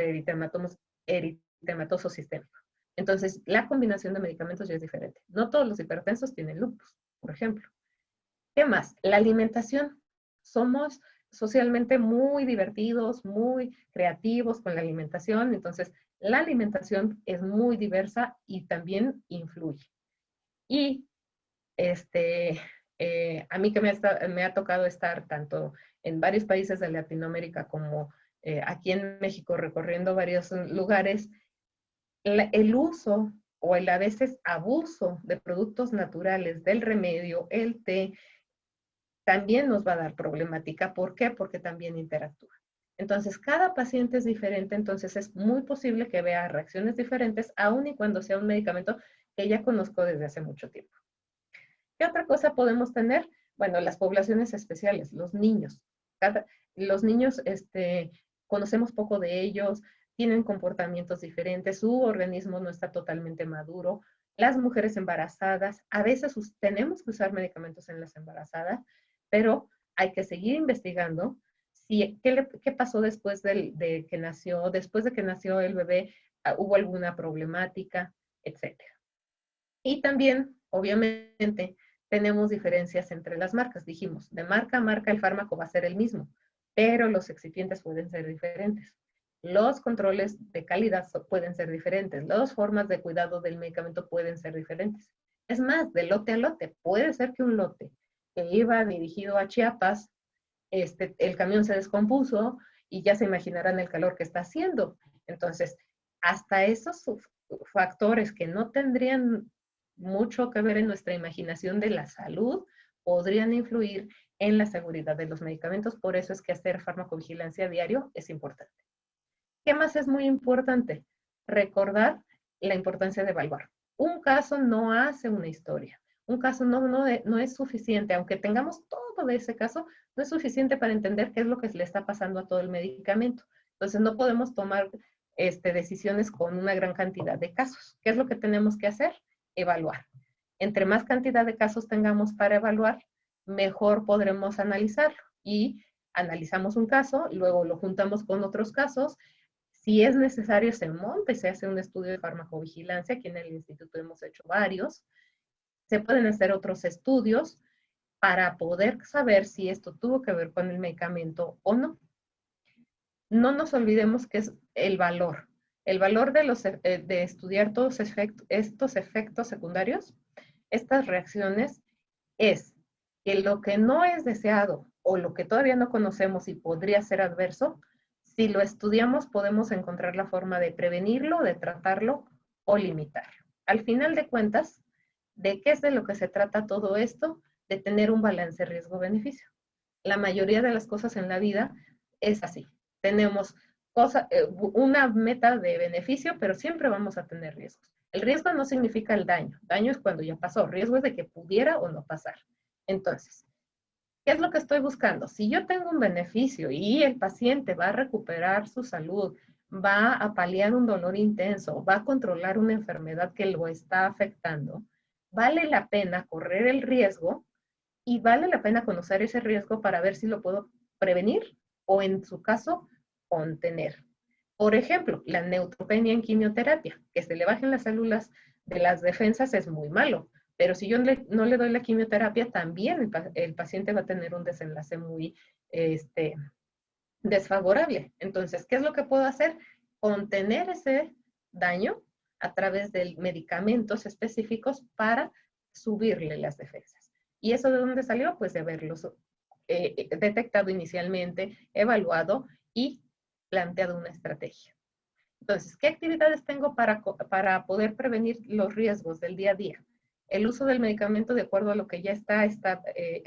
eritematoso sistémico. Entonces, la combinación de medicamentos ya es diferente. No todos los hipertensos tienen lupus, por ejemplo. ¿Qué más? La alimentación. Somos socialmente muy divertidos, muy creativos con la alimentación. Entonces, la alimentación es muy diversa y también influye. Y a mí que me ha tocado estar tanto en varios países de Latinoamérica como aquí en México recorriendo varios lugares, el uso o el a veces abuso de productos naturales, del remedio, el té, también nos va a dar problemática. ¿Por qué? Porque también interactúa. Entonces, cada paciente es diferente, entonces es muy posible que vea reacciones diferentes, aun y cuando sea un medicamento que ya conozco desde hace mucho tiempo. ¿Qué otra cosa podemos tener? Bueno, las poblaciones especiales, los niños. Los niños, conocemos poco de ellos, tienen comportamientos diferentes, su organismo no está totalmente maduro. Las mujeres embarazadas, a veces tenemos que usar medicamentos en las embarazadas, pero hay que seguir investigando qué pasó después de que nació el bebé, hubo alguna problemática, etc. Y también, obviamente, tenemos diferencias entre las marcas. Dijimos, de marca a marca el fármaco va a ser el mismo, pero los excipientes pueden ser diferentes. Los controles de calidad pueden ser diferentes. Las formas de cuidado del medicamento pueden ser diferentes. Es más, de lote a lote. Puede ser que un lote que iba dirigido a Chiapas, el camión se descompuso y ya se imaginarán el calor que está haciendo. Entonces, hasta esos factores que no tendrían mucho que ver en nuestra imaginación de la salud podrían influir en la seguridad de los medicamentos. Por eso es que hacer farmacovigilancia diario es importante. ¿Qué más es muy importante? Recordar la importancia de evaluar. Un caso no hace una historia. Un caso no es suficiente, aunque tengamos todo de ese caso, no es suficiente para entender qué es lo que le está pasando a todo el medicamento. Entonces no podemos tomar decisiones con una gran cantidad de casos. ¿Qué es lo que tenemos que hacer? Evaluar. Entre más cantidad de casos tengamos para evaluar, mejor podremos analizarlo. Y analizamos un caso, luego lo juntamos con otros casos. Si es necesario, se monta y se hace un estudio de farmacovigilancia. Aquí en el instituto hemos hecho varios. Se pueden hacer otros estudios para poder saber si esto tuvo que ver con el medicamento o no. No nos olvidemos que es el valor. El valor de estudiar todos estos efectos secundarios, estas reacciones, es que lo que no es deseado o lo que todavía no conocemos y podría ser adverso, si lo estudiamos podemos encontrar la forma de prevenirlo, de tratarlo o limitarlo. Al final de cuentas, ¿de qué es de lo que se trata todo esto? De tener un balance riesgo-beneficio. La mayoría de las cosas en la vida es así. Tenemos una meta de beneficio, pero siempre vamos a tener riesgos. El riesgo no significa el daño. Daño es cuando ya pasó. Riesgo es de que pudiera o no pasar. Entonces, ¿qué es lo que estoy buscando? Si yo tengo un beneficio y el paciente va a recuperar su salud, va a paliar un dolor intenso, va a controlar una enfermedad que lo está afectando, vale la pena correr el riesgo y vale la pena conocer ese riesgo para ver si lo puedo prevenir o, en su caso, contener. Por ejemplo, la neutropenia en quimioterapia, que se le bajen las células de las defensas es muy malo, pero si yo no le doy la quimioterapia, también el paciente va a tener un desenlace muy desfavorable. Entonces, ¿qué es lo que puedo hacer? Contener ese daño a través de medicamentos específicos para subirle las defensas. ¿Y eso de dónde salió? Pues de haberlos detectado inicialmente, evaluado y planteado una estrategia. Entonces, ¿qué actividades tengo para poder prevenir los riesgos del día a día? El uso del medicamento de acuerdo a lo que ya está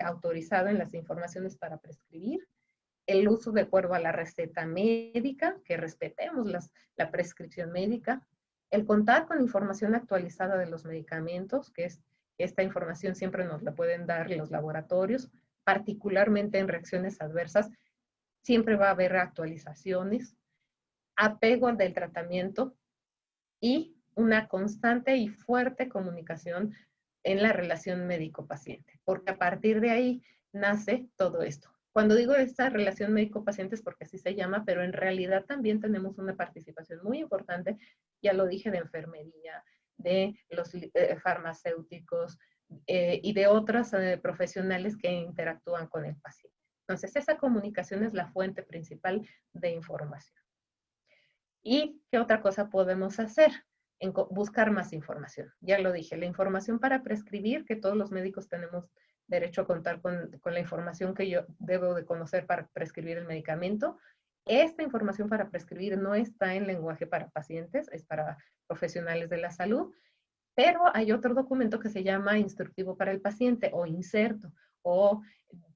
autorizado en las informaciones para prescribir. El uso de acuerdo a la receta médica, que respetemos la prescripción médica. El contar con información actualizada de los medicamentos, que es esta información siempre nos la pueden dar los laboratorios, particularmente en reacciones adversas, siempre va a haber actualizaciones. Apego del tratamiento y una constante y fuerte comunicación en la relación médico-paciente, porque a partir de ahí nace todo esto. Cuando digo esta relación médico-paciente es porque así se llama, pero en realidad también tenemos una participación muy importante, ya lo dije, de enfermería, de los farmacéuticos y de otros profesionales que interactúan con el paciente. Entonces, esa comunicación es la fuente principal de información. ¿Y qué otra cosa podemos hacer? Buscar más información. Ya lo dije, la información para prescribir, que todos los médicos tenemos derecho a contar con la información que yo debo de conocer para prescribir el medicamento. Esta información para prescribir no está en lenguaje para pacientes, es para profesionales de la salud, pero hay otro documento que se llama instructivo para el paciente o inserto o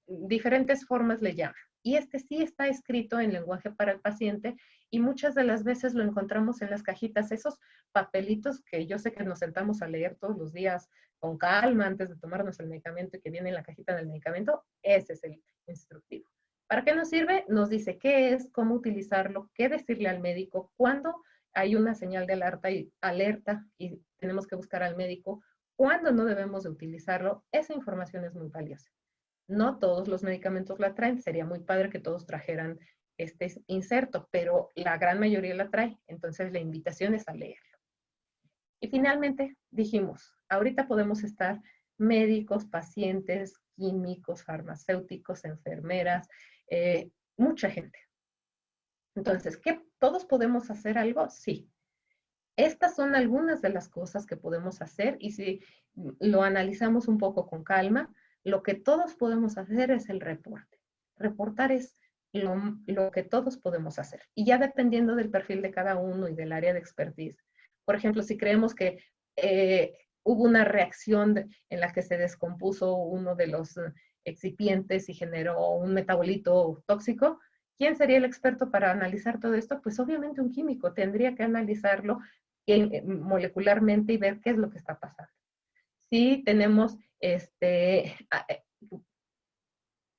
diferentes formas le llaman. Y este sí está escrito en lenguaje para el paciente y muchas de las veces lo encontramos en las cajitas, esos papelitos que yo sé que nos sentamos a leer todos los días con calma antes de tomarnos el medicamento y que viene en la cajita del medicamento, ese es el instructivo. ¿Para qué nos sirve? Nos dice qué es, cómo utilizarlo, qué decirle al médico, cuándo hay una señal de alerta y tenemos que buscar al médico, cuándo no debemos de utilizarlo. Esa información es muy valiosa. No todos los medicamentos la traen, sería muy padre que todos trajeran este inserto, pero la gran mayoría la trae, entonces la invitación es a leerlo. Y finalmente dijimos, ahorita podemos estar médicos, pacientes, químicos, farmacéuticos, enfermeras, mucha gente. Entonces, ¿qué? ¿Todos podemos hacer algo? Sí. Estas son algunas de las cosas que podemos hacer y si lo analizamos un poco con calma, lo que todos podemos hacer es el reporte. Reportar es lo que todos podemos hacer. Y ya dependiendo del perfil de cada uno y del área de expertise. Por ejemplo, si creemos que hubo una reacción en la que se descompuso uno de los excipientes y generó un metabolito tóxico, ¿Quién sería el experto para analizar todo esto? Pues obviamente un químico tendría que analizarlo molecularmente y ver qué es lo que está pasando. Si tenemos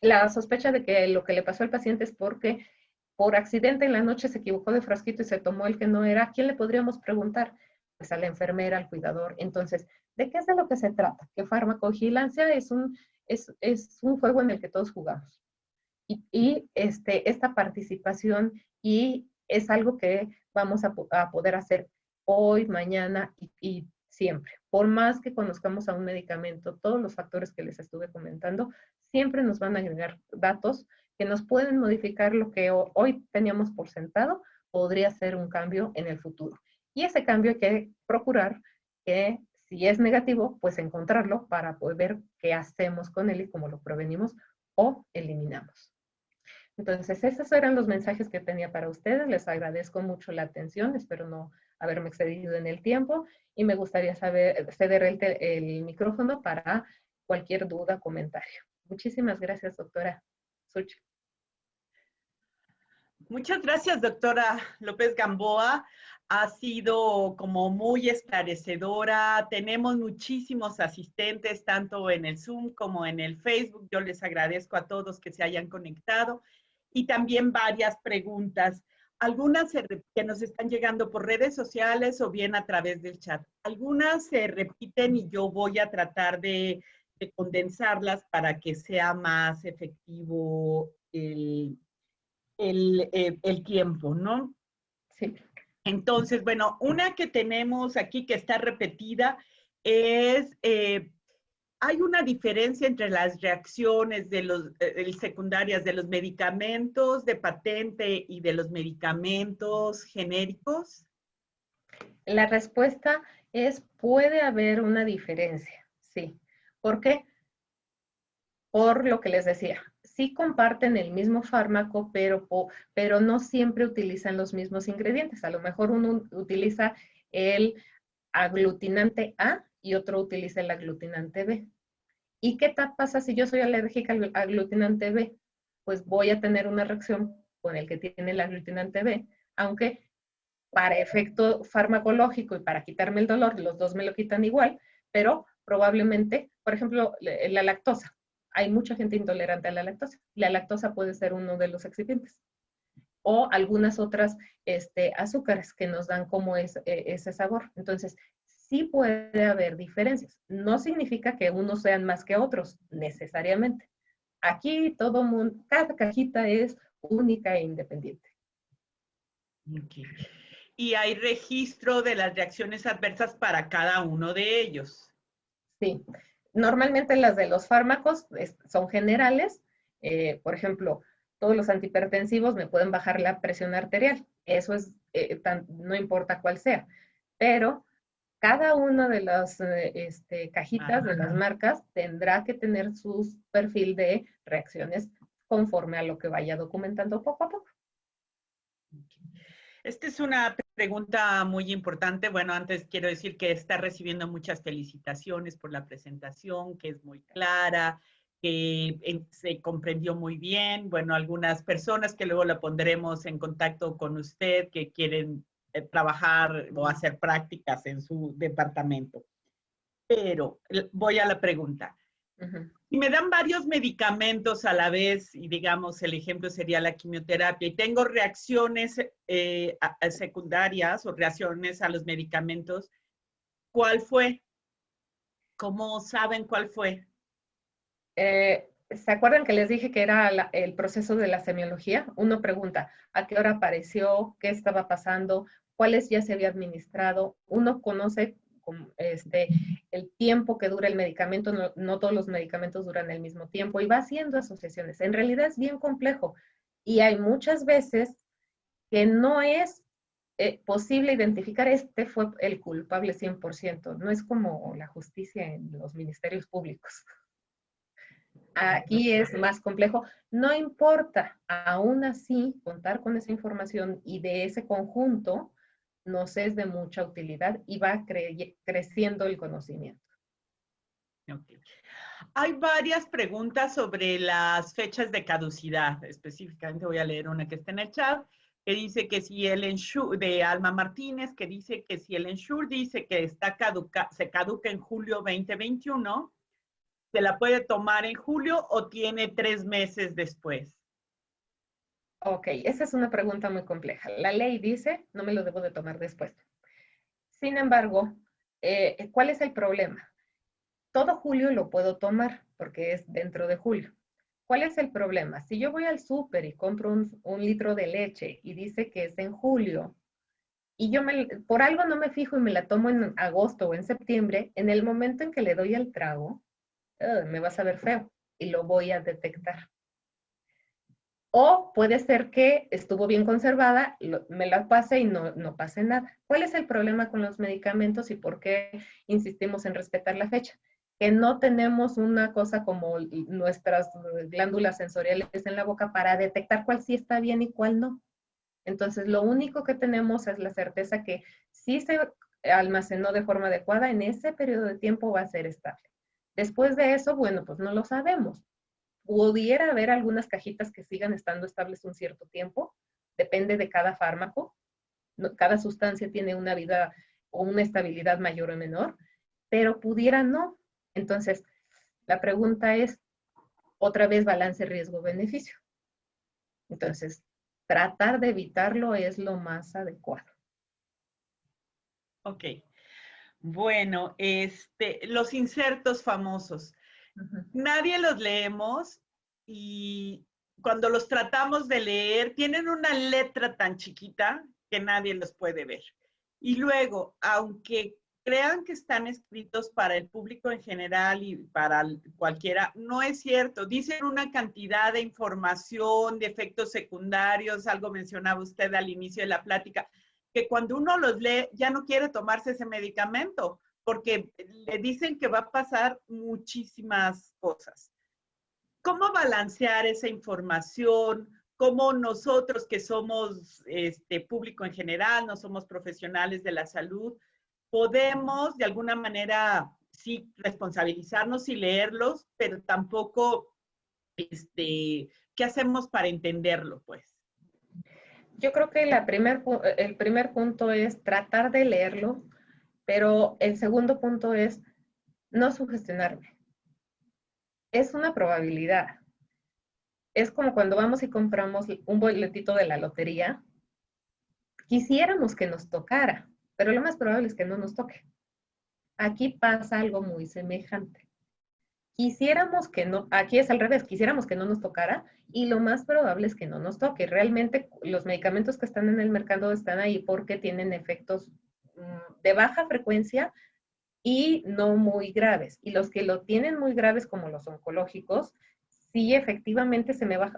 la sospecha de que lo que le pasó al paciente es porque por accidente en la noche se equivocó de frasquito y se tomó el que no era, ¿a quién le podríamos preguntar? Pues a la enfermera, al cuidador. Entonces, ¿de qué es de lo que se trata? Que farmacovigilancia es un juego en el que todos jugamos. Esta participación y es algo que vamos a poder hacer hoy, mañana y siempre. Por más que conozcamos a un medicamento, todos los factores que les estuve comentando, siempre nos van a agregar datos que nos pueden modificar lo que hoy teníamos por sentado, podría ser un cambio en el futuro. Y ese cambio hay que procurar que si es negativo, pues encontrarlo para poder ver qué hacemos con él y cómo lo prevenimos o eliminamos. Entonces, esos eran los mensajes que tenía para ustedes. Les agradezco mucho la atención. Espero no haberme excedido en el tiempo y me gustaría ceder el micrófono para cualquier duda o comentario. Muchísimas gracias, doctora Xochitl. Muchas gracias, doctora López Gamboa. Ha sido como muy esclarecedora. Tenemos muchísimos asistentes, tanto en el Zoom como en el Facebook. Yo les agradezco a todos que se hayan conectado y también varias preguntas. Algunas que nos están llegando por redes sociales o bien a través del chat. Algunas se repiten y yo voy a tratar de condensarlas para que sea más efectivo el tiempo, ¿no? Sí. Entonces, bueno, una que tenemos aquí que está repetida es, hay una diferencia entre las reacciones de los secundarias de los medicamentos de patente y de los medicamentos genéricos. La respuesta es, puede haber una diferencia, sí. ¿Por qué? Por lo que les decía, sí comparten el mismo fármaco, pero no siempre utilizan los mismos ingredientes. A lo mejor uno utiliza el aglutinante A y otro utiliza el aglutinante B. ¿Y qué pasa si yo soy alérgica al aglutinante B? Pues voy a tener una reacción con el que tiene el aglutinante B, aunque para efecto farmacológico y para quitarme el dolor, los dos me lo quitan igual, pero probablemente, por ejemplo, la lactosa. Hay mucha gente intolerante a la lactosa. La lactosa puede ser uno de los excipientes. O algunas otras azúcares que nos dan como ese sabor. Entonces, sí puede haber diferencias. No significa que unos sean más que otros, necesariamente. Aquí todo mundo, cada cajita es única e independiente. Okay. Y hay registro de las reacciones adversas para cada uno de ellos. Sí, normalmente las de los fármacos son generales. Por ejemplo, todos los antihipertensivos me pueden bajar la presión arterial. Eso es, no importa cuál sea. Pero cada una de las cajitas de las marcas tendrá que tener su perfil de reacciones conforme a lo que vaya documentando poco a poco. Esta es una pregunta muy importante. Bueno, antes quiero decir que está recibiendo muchas felicitaciones por la presentación, que es muy clara, que se comprendió muy bien. Bueno, algunas personas que luego la pondremos en contacto con usted que quieren trabajar o hacer prácticas en su departamento. Pero voy a la pregunta. Si me dan varios medicamentos a la vez, y digamos el ejemplo sería la quimioterapia, y tengo reacciones secundarias o reacciones a los medicamentos, ¿cuál fue? ¿Cómo saben cuál fue? ¿Se acuerdan que les dije que era el proceso de la semiología? Uno pregunta, ¿a qué hora apareció? ¿Qué estaba pasando? ¿Cuáles ya se había administrado? Uno conoce el tiempo que dura el medicamento, no todos los medicamentos duran el mismo tiempo y va haciendo asociaciones. En realidad es bien complejo y hay muchas veces que no es posible identificar este fue el culpable 100%. No es como la justicia en los ministerios públicos. Aquí es más complejo. No importa, aún así, contar con esa información y de ese conjunto nos es de mucha utilidad y va creciendo el conocimiento. Okay. Hay varias preguntas sobre las fechas de caducidad. Específicamente voy a leer una que está en el chat, que dice que si el Ensure, de Alma Martínez, que dice que si el Ensure dice que se caduca en julio 2021, ¿se la puede tomar en julio o tiene 3 meses después? Ok, esa es una pregunta muy compleja. La ley dice, no me lo debo de tomar después. Sin embargo, ¿cuál es el problema? Todo julio lo puedo tomar porque es dentro de julio. ¿Cuál es el problema? Si yo voy al súper y compro un litro de leche y dice que es en julio y yo por algo no me fijo y me la tomo en agosto o en septiembre, en el momento en que le doy el trago, me va a saber feo y lo voy a detectar. O puede ser que estuvo bien conservada, me la pase y no pase nada. ¿Cuál es el problema con los medicamentos y por qué insistimos en respetar la fecha? Que no tenemos una cosa como nuestras glándulas sensoriales en la boca para detectar cuál sí está bien y cuál no. Entonces, lo único que tenemos es la certeza que si se almacenó de forma adecuada, en ese periodo de tiempo va a ser estable. Después de eso, bueno, pues no lo sabemos. Pudiera haber algunas cajitas que sigan estando estables un cierto tiempo, depende de cada fármaco, cada sustancia tiene una vida o una estabilidad mayor o menor, pero pudiera no. Entonces, la pregunta es, otra vez, balance riesgo-beneficio. Entonces, tratar de evitarlo es lo más adecuado. Ok. Bueno, los insertos famosos. Nadie los leemos y cuando los tratamos de leer, tienen una letra tan chiquita que nadie los puede ver. Y luego, aunque crean que están escritos para el público en general y para cualquiera, no es cierto. Dicen una cantidad de información, de efectos secundarios, algo mencionaba usted al inicio de la plática, que cuando uno los lee ya no quiere tomarse ese medicamento porque le dicen que va a pasar muchísimas cosas. ¿Cómo balancear esa información? ¿Cómo nosotros que somos público en general, no somos profesionales de la salud, podemos de alguna manera sí responsabilizarnos y leerlos, pero tampoco, ¿qué hacemos para entenderlo, pues? Yo creo que el primer punto es tratar de leerlo, pero el segundo punto es no sugestionarme. Es una probabilidad. Es como cuando vamos y compramos un boletito de la lotería. Quisiéramos que nos tocara, pero lo más probable es que no nos toque. Aquí pasa algo muy semejante. Quisiéramos que no, aquí es al revés, quisiéramos que no nos tocara y lo más probable es que no nos toque. Realmente los medicamentos que están en el mercado están ahí porque tienen efectos de baja frecuencia y no muy graves. Y los que lo tienen muy graves, como los oncológicos, sí efectivamente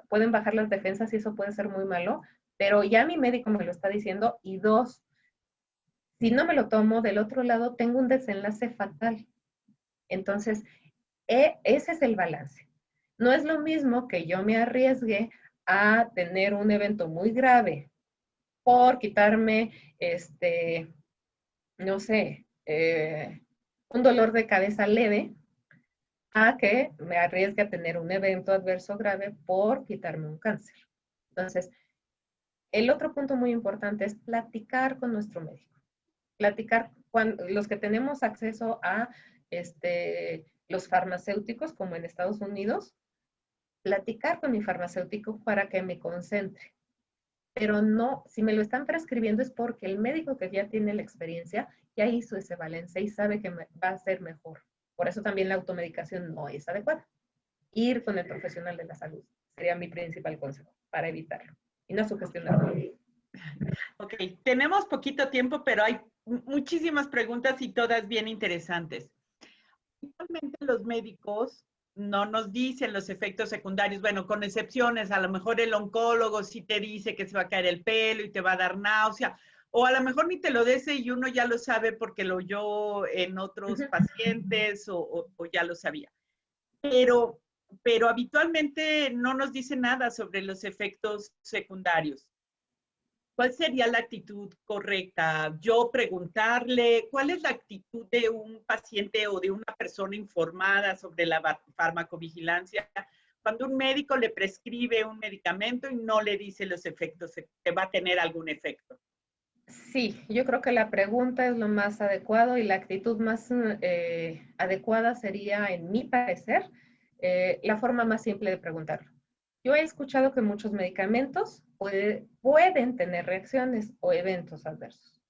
pueden bajar las defensas y eso puede ser muy malo, pero ya mi médico me lo está diciendo. Y dos, si no me lo tomo, del otro lado tengo un desenlace fatal. Entonces, ese es el balance. No es lo mismo que yo me arriesgue a tener un evento muy grave por quitarme, no sé, un dolor de cabeza leve, a que me arriesgue a tener un evento adverso grave por quitarme un cáncer. Entonces, el otro punto muy importante es platicar con nuestro médico. Platicar los que tenemos acceso a los farmacéuticos, como en Estados Unidos, platicar con mi farmacéutico para que me concentre. Pero no, si me lo están prescribiendo es porque el médico que ya tiene la experiencia ya hizo ese balance y sabe que va a ser mejor. Por eso también la automedicación no es adecuada. Ir con el profesional de la salud sería mi principal consejo para evitarlo y no sugestionarlo. Ok, tenemos poquito tiempo, pero hay muchísimas preguntas y todas bien interesantes. Actualmente los médicos no nos dicen los efectos secundarios, bueno, con excepciones, a lo mejor el oncólogo sí te dice que se va a caer el pelo y te va a dar náusea, o a lo mejor ni te lo dice y uno ya lo sabe porque lo oyó en otros pacientes o ya lo sabía. Pero, pero habitualmente no nos dice nada sobre los efectos secundarios. ¿Cuál sería la actitud correcta? Yo preguntarle, ¿cuál es la actitud de un paciente o de una persona informada sobre la farmacovigilancia cuando un médico le prescribe un medicamento y no le dice los efectos, que va a tener algún efecto? Sí, yo creo que la pregunta es lo más adecuado y la actitud más adecuada sería, en mi parecer, la forma más simple de preguntarlo. Yo he escuchado que muchos medicamentos pueden tener reacciones o eventos adversos.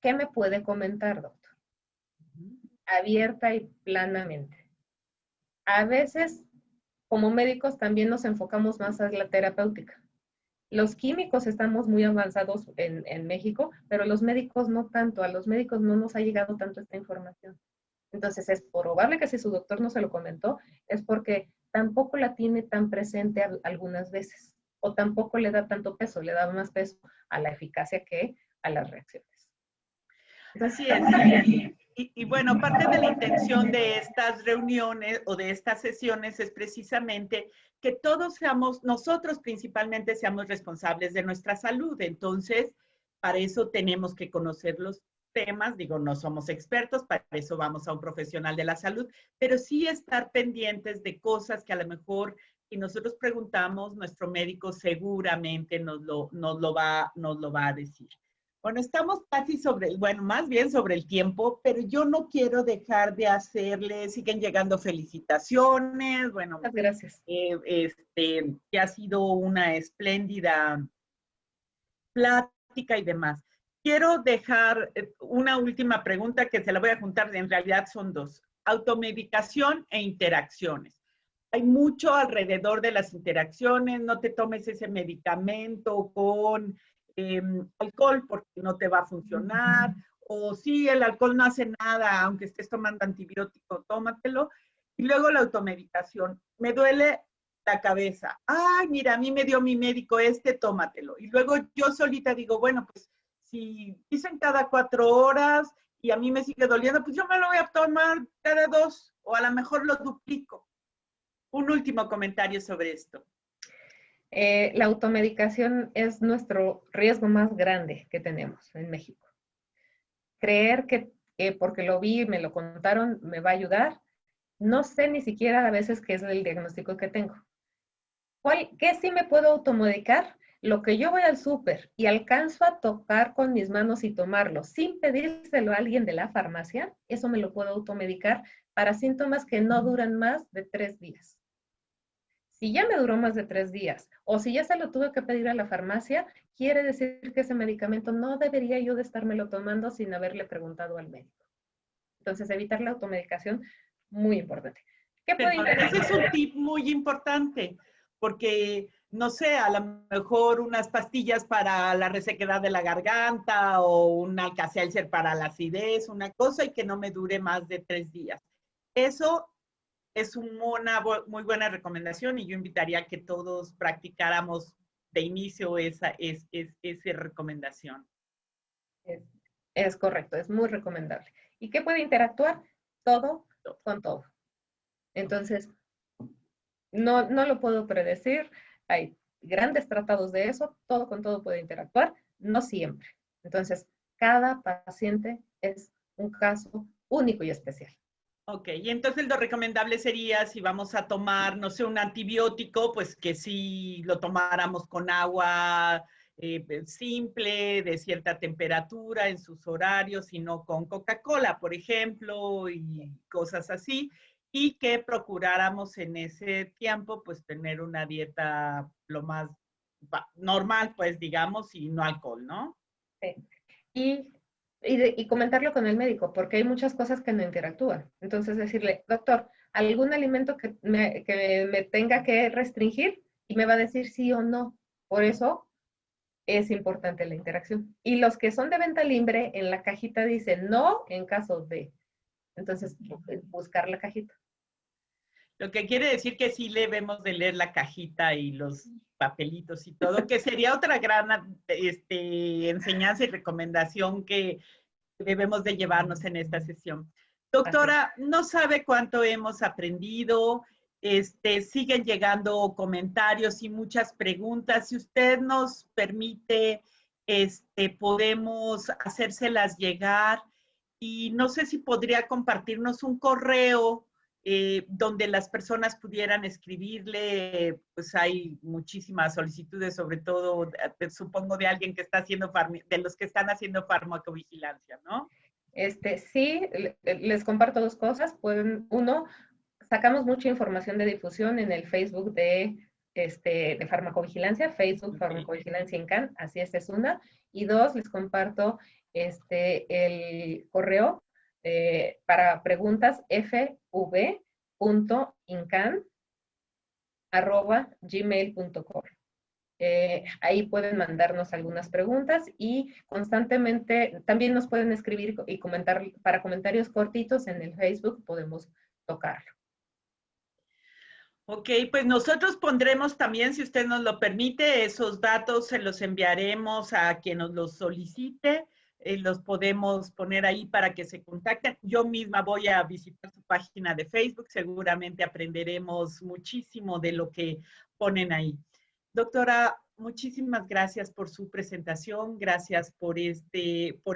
¿Qué me puede comentar, doctor? Abierta y planamente. A veces, como médicos, también nos enfocamos más a la terapéutica. Los químicos estamos muy avanzados en México, pero los médicos no tanto. A los médicos no nos ha llegado tanto esta información. Entonces, es probable que si su doctor no se lo comentó, es porque tampoco la tiene tan presente algunas veces, o tampoco le da tanto peso, le da más peso a la eficacia que a las reacciones. Entonces, así es. Y bueno, parte de la intención de estas reuniones o de estas sesiones es precisamente que todos seamos, nosotros principalmente seamos responsables de nuestra salud. Entonces, para eso tenemos que conocer los temas, digo, no somos expertos, para eso vamos a un profesional de la salud, pero sí estar pendientes de cosas que a lo mejor si nosotros preguntamos, nuestro médico seguramente nos lo va a decir. Bueno, estamos casi bueno, más bien sobre el tiempo, pero yo no quiero dejar de hacerle, siguen llegando felicitaciones, bueno, Muchas gracias. que ha sido una espléndida plática y demás. Quiero dejar una última pregunta que se la voy a juntar, en realidad son dos, automedicación e interacciones. Hay mucho alrededor de las interacciones, no te tomes ese medicamento con alcohol porque no te va a funcionar, o sí, el alcohol no hace nada, aunque estés tomando antibiótico, tómatelo. Y luego la automedicación, me duele la cabeza, ay, mira, a mí me dio mi médico tómatelo. Y luego yo solita digo, bueno, pues si dicen cada 4 horas y a mí me sigue doliendo, pues yo me lo voy a tomar cada 2, o a lo mejor lo duplico. Un último comentario sobre esto. La automedicación es nuestro riesgo más grande que tenemos en México. Creer que porque lo vi y me lo contaron me va a ayudar, no sé ni siquiera a veces qué es el diagnóstico que tengo. ¿Qué sí me puedo automedicar? Lo que yo voy al súper y alcanzo a tocar con mis manos y tomarlo sin pedírselo a alguien de la farmacia, eso me lo puedo automedicar para síntomas que no duran más de 3 días. Si ya me duró más de 3 días o si ya se lo tuve que pedir a la farmacia, quiere decir que ese medicamento no debería yo de estármelo tomando sin haberle preguntado al médico. Entonces, evitar la automedicación, muy importante. ¿Qué puede Ese es un tip muy importante, porque, no sé, a lo mejor unas pastillas para la resequedad de la garganta o un Alka-Seltzer para la acidez, una cosa y que no me dure más de 3 días. Eso es una muy buena recomendación y yo invitaría a que todos practicáramos de inicio esa recomendación. Es correcto, es muy recomendable. ¿Y qué puede interactuar? Todo con todo. Entonces, no lo puedo predecir. Hay grandes tratados de eso. Todo con todo puede interactuar. No siempre. Entonces, cada paciente es un caso único y especial. Ok, y entonces lo recomendable sería si vamos a tomar, no sé, un antibiótico, pues que sí lo tomáramos con agua simple, de cierta temperatura, en sus horarios, y no con Coca-Cola, por ejemplo, y cosas así, y que procuráramos en ese tiempo, pues tener una dieta lo más normal, pues digamos, y no alcohol, ¿no? Sí. Y comentarlo con el médico, porque hay muchas cosas que no interactúan. Entonces decirle, doctor, ¿algún alimento que me tenga que restringir? Y me va a decir sí o no. Por eso es importante la interacción. Y los que son de venta libre, en la cajita dicen no en caso de. Entonces, buscar la cajita. Lo que quiere decir que sí debemos de leer la cajita y los papelitos y todo, que sería otra gran enseñanza y recomendación que debemos de llevarnos en esta sesión. Doctora, no sabe cuánto hemos aprendido, siguen llegando comentarios y muchas preguntas. Si usted nos permite podemos hacérselas llegar y no sé si podría compartirnos un correo donde las personas pudieran escribirle, pues hay muchísimas solicitudes, sobre todo, supongo, de alguien que está haciendo, de los que están haciendo farmacovigilancia, ¿no? Sí, les comparto dos cosas. Uno, sacamos mucha información de difusión en el Facebook de farmacovigilancia, Facebook Farmacovigilancia INCAN, así esta es una. Y dos, les comparto el correo para preguntas fv.incan@gmail.com. Ahí pueden mandarnos algunas preguntas y constantemente también nos pueden escribir y comentar para comentarios cortitos en el Facebook, podemos tocarlo. Ok, pues nosotros pondremos también, si usted nos lo permite, esos datos se los enviaremos a quien nos los solicite, los podemos poner ahí para que se contacten. Yo misma voy a visitar su página de Facebook, seguramente aprenderemos muchísimo de lo que ponen ahí. Doctora, muchísimas gracias por su presentación, gracias por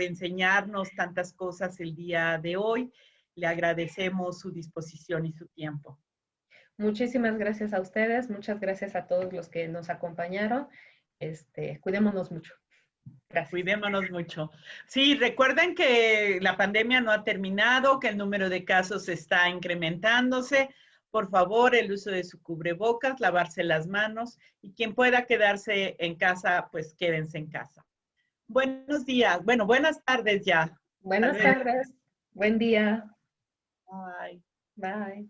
enseñarnos tantas cosas el día de hoy. Le agradecemos su disposición y su tiempo. Muchísimas gracias a ustedes, muchas gracias a todos los que nos acompañaron. Cuidémonos mucho. Gracias. Cuidémonos mucho. Sí, recuerden que la pandemia no ha terminado, que el número de casos está incrementándose. Por favor, el uso de su cubrebocas, lavarse las manos y quien pueda quedarse en casa, pues quédense en casa. Buenos días. Bueno, buenas tardes ya. Buenas tardes. Buen día. Bye. Bye.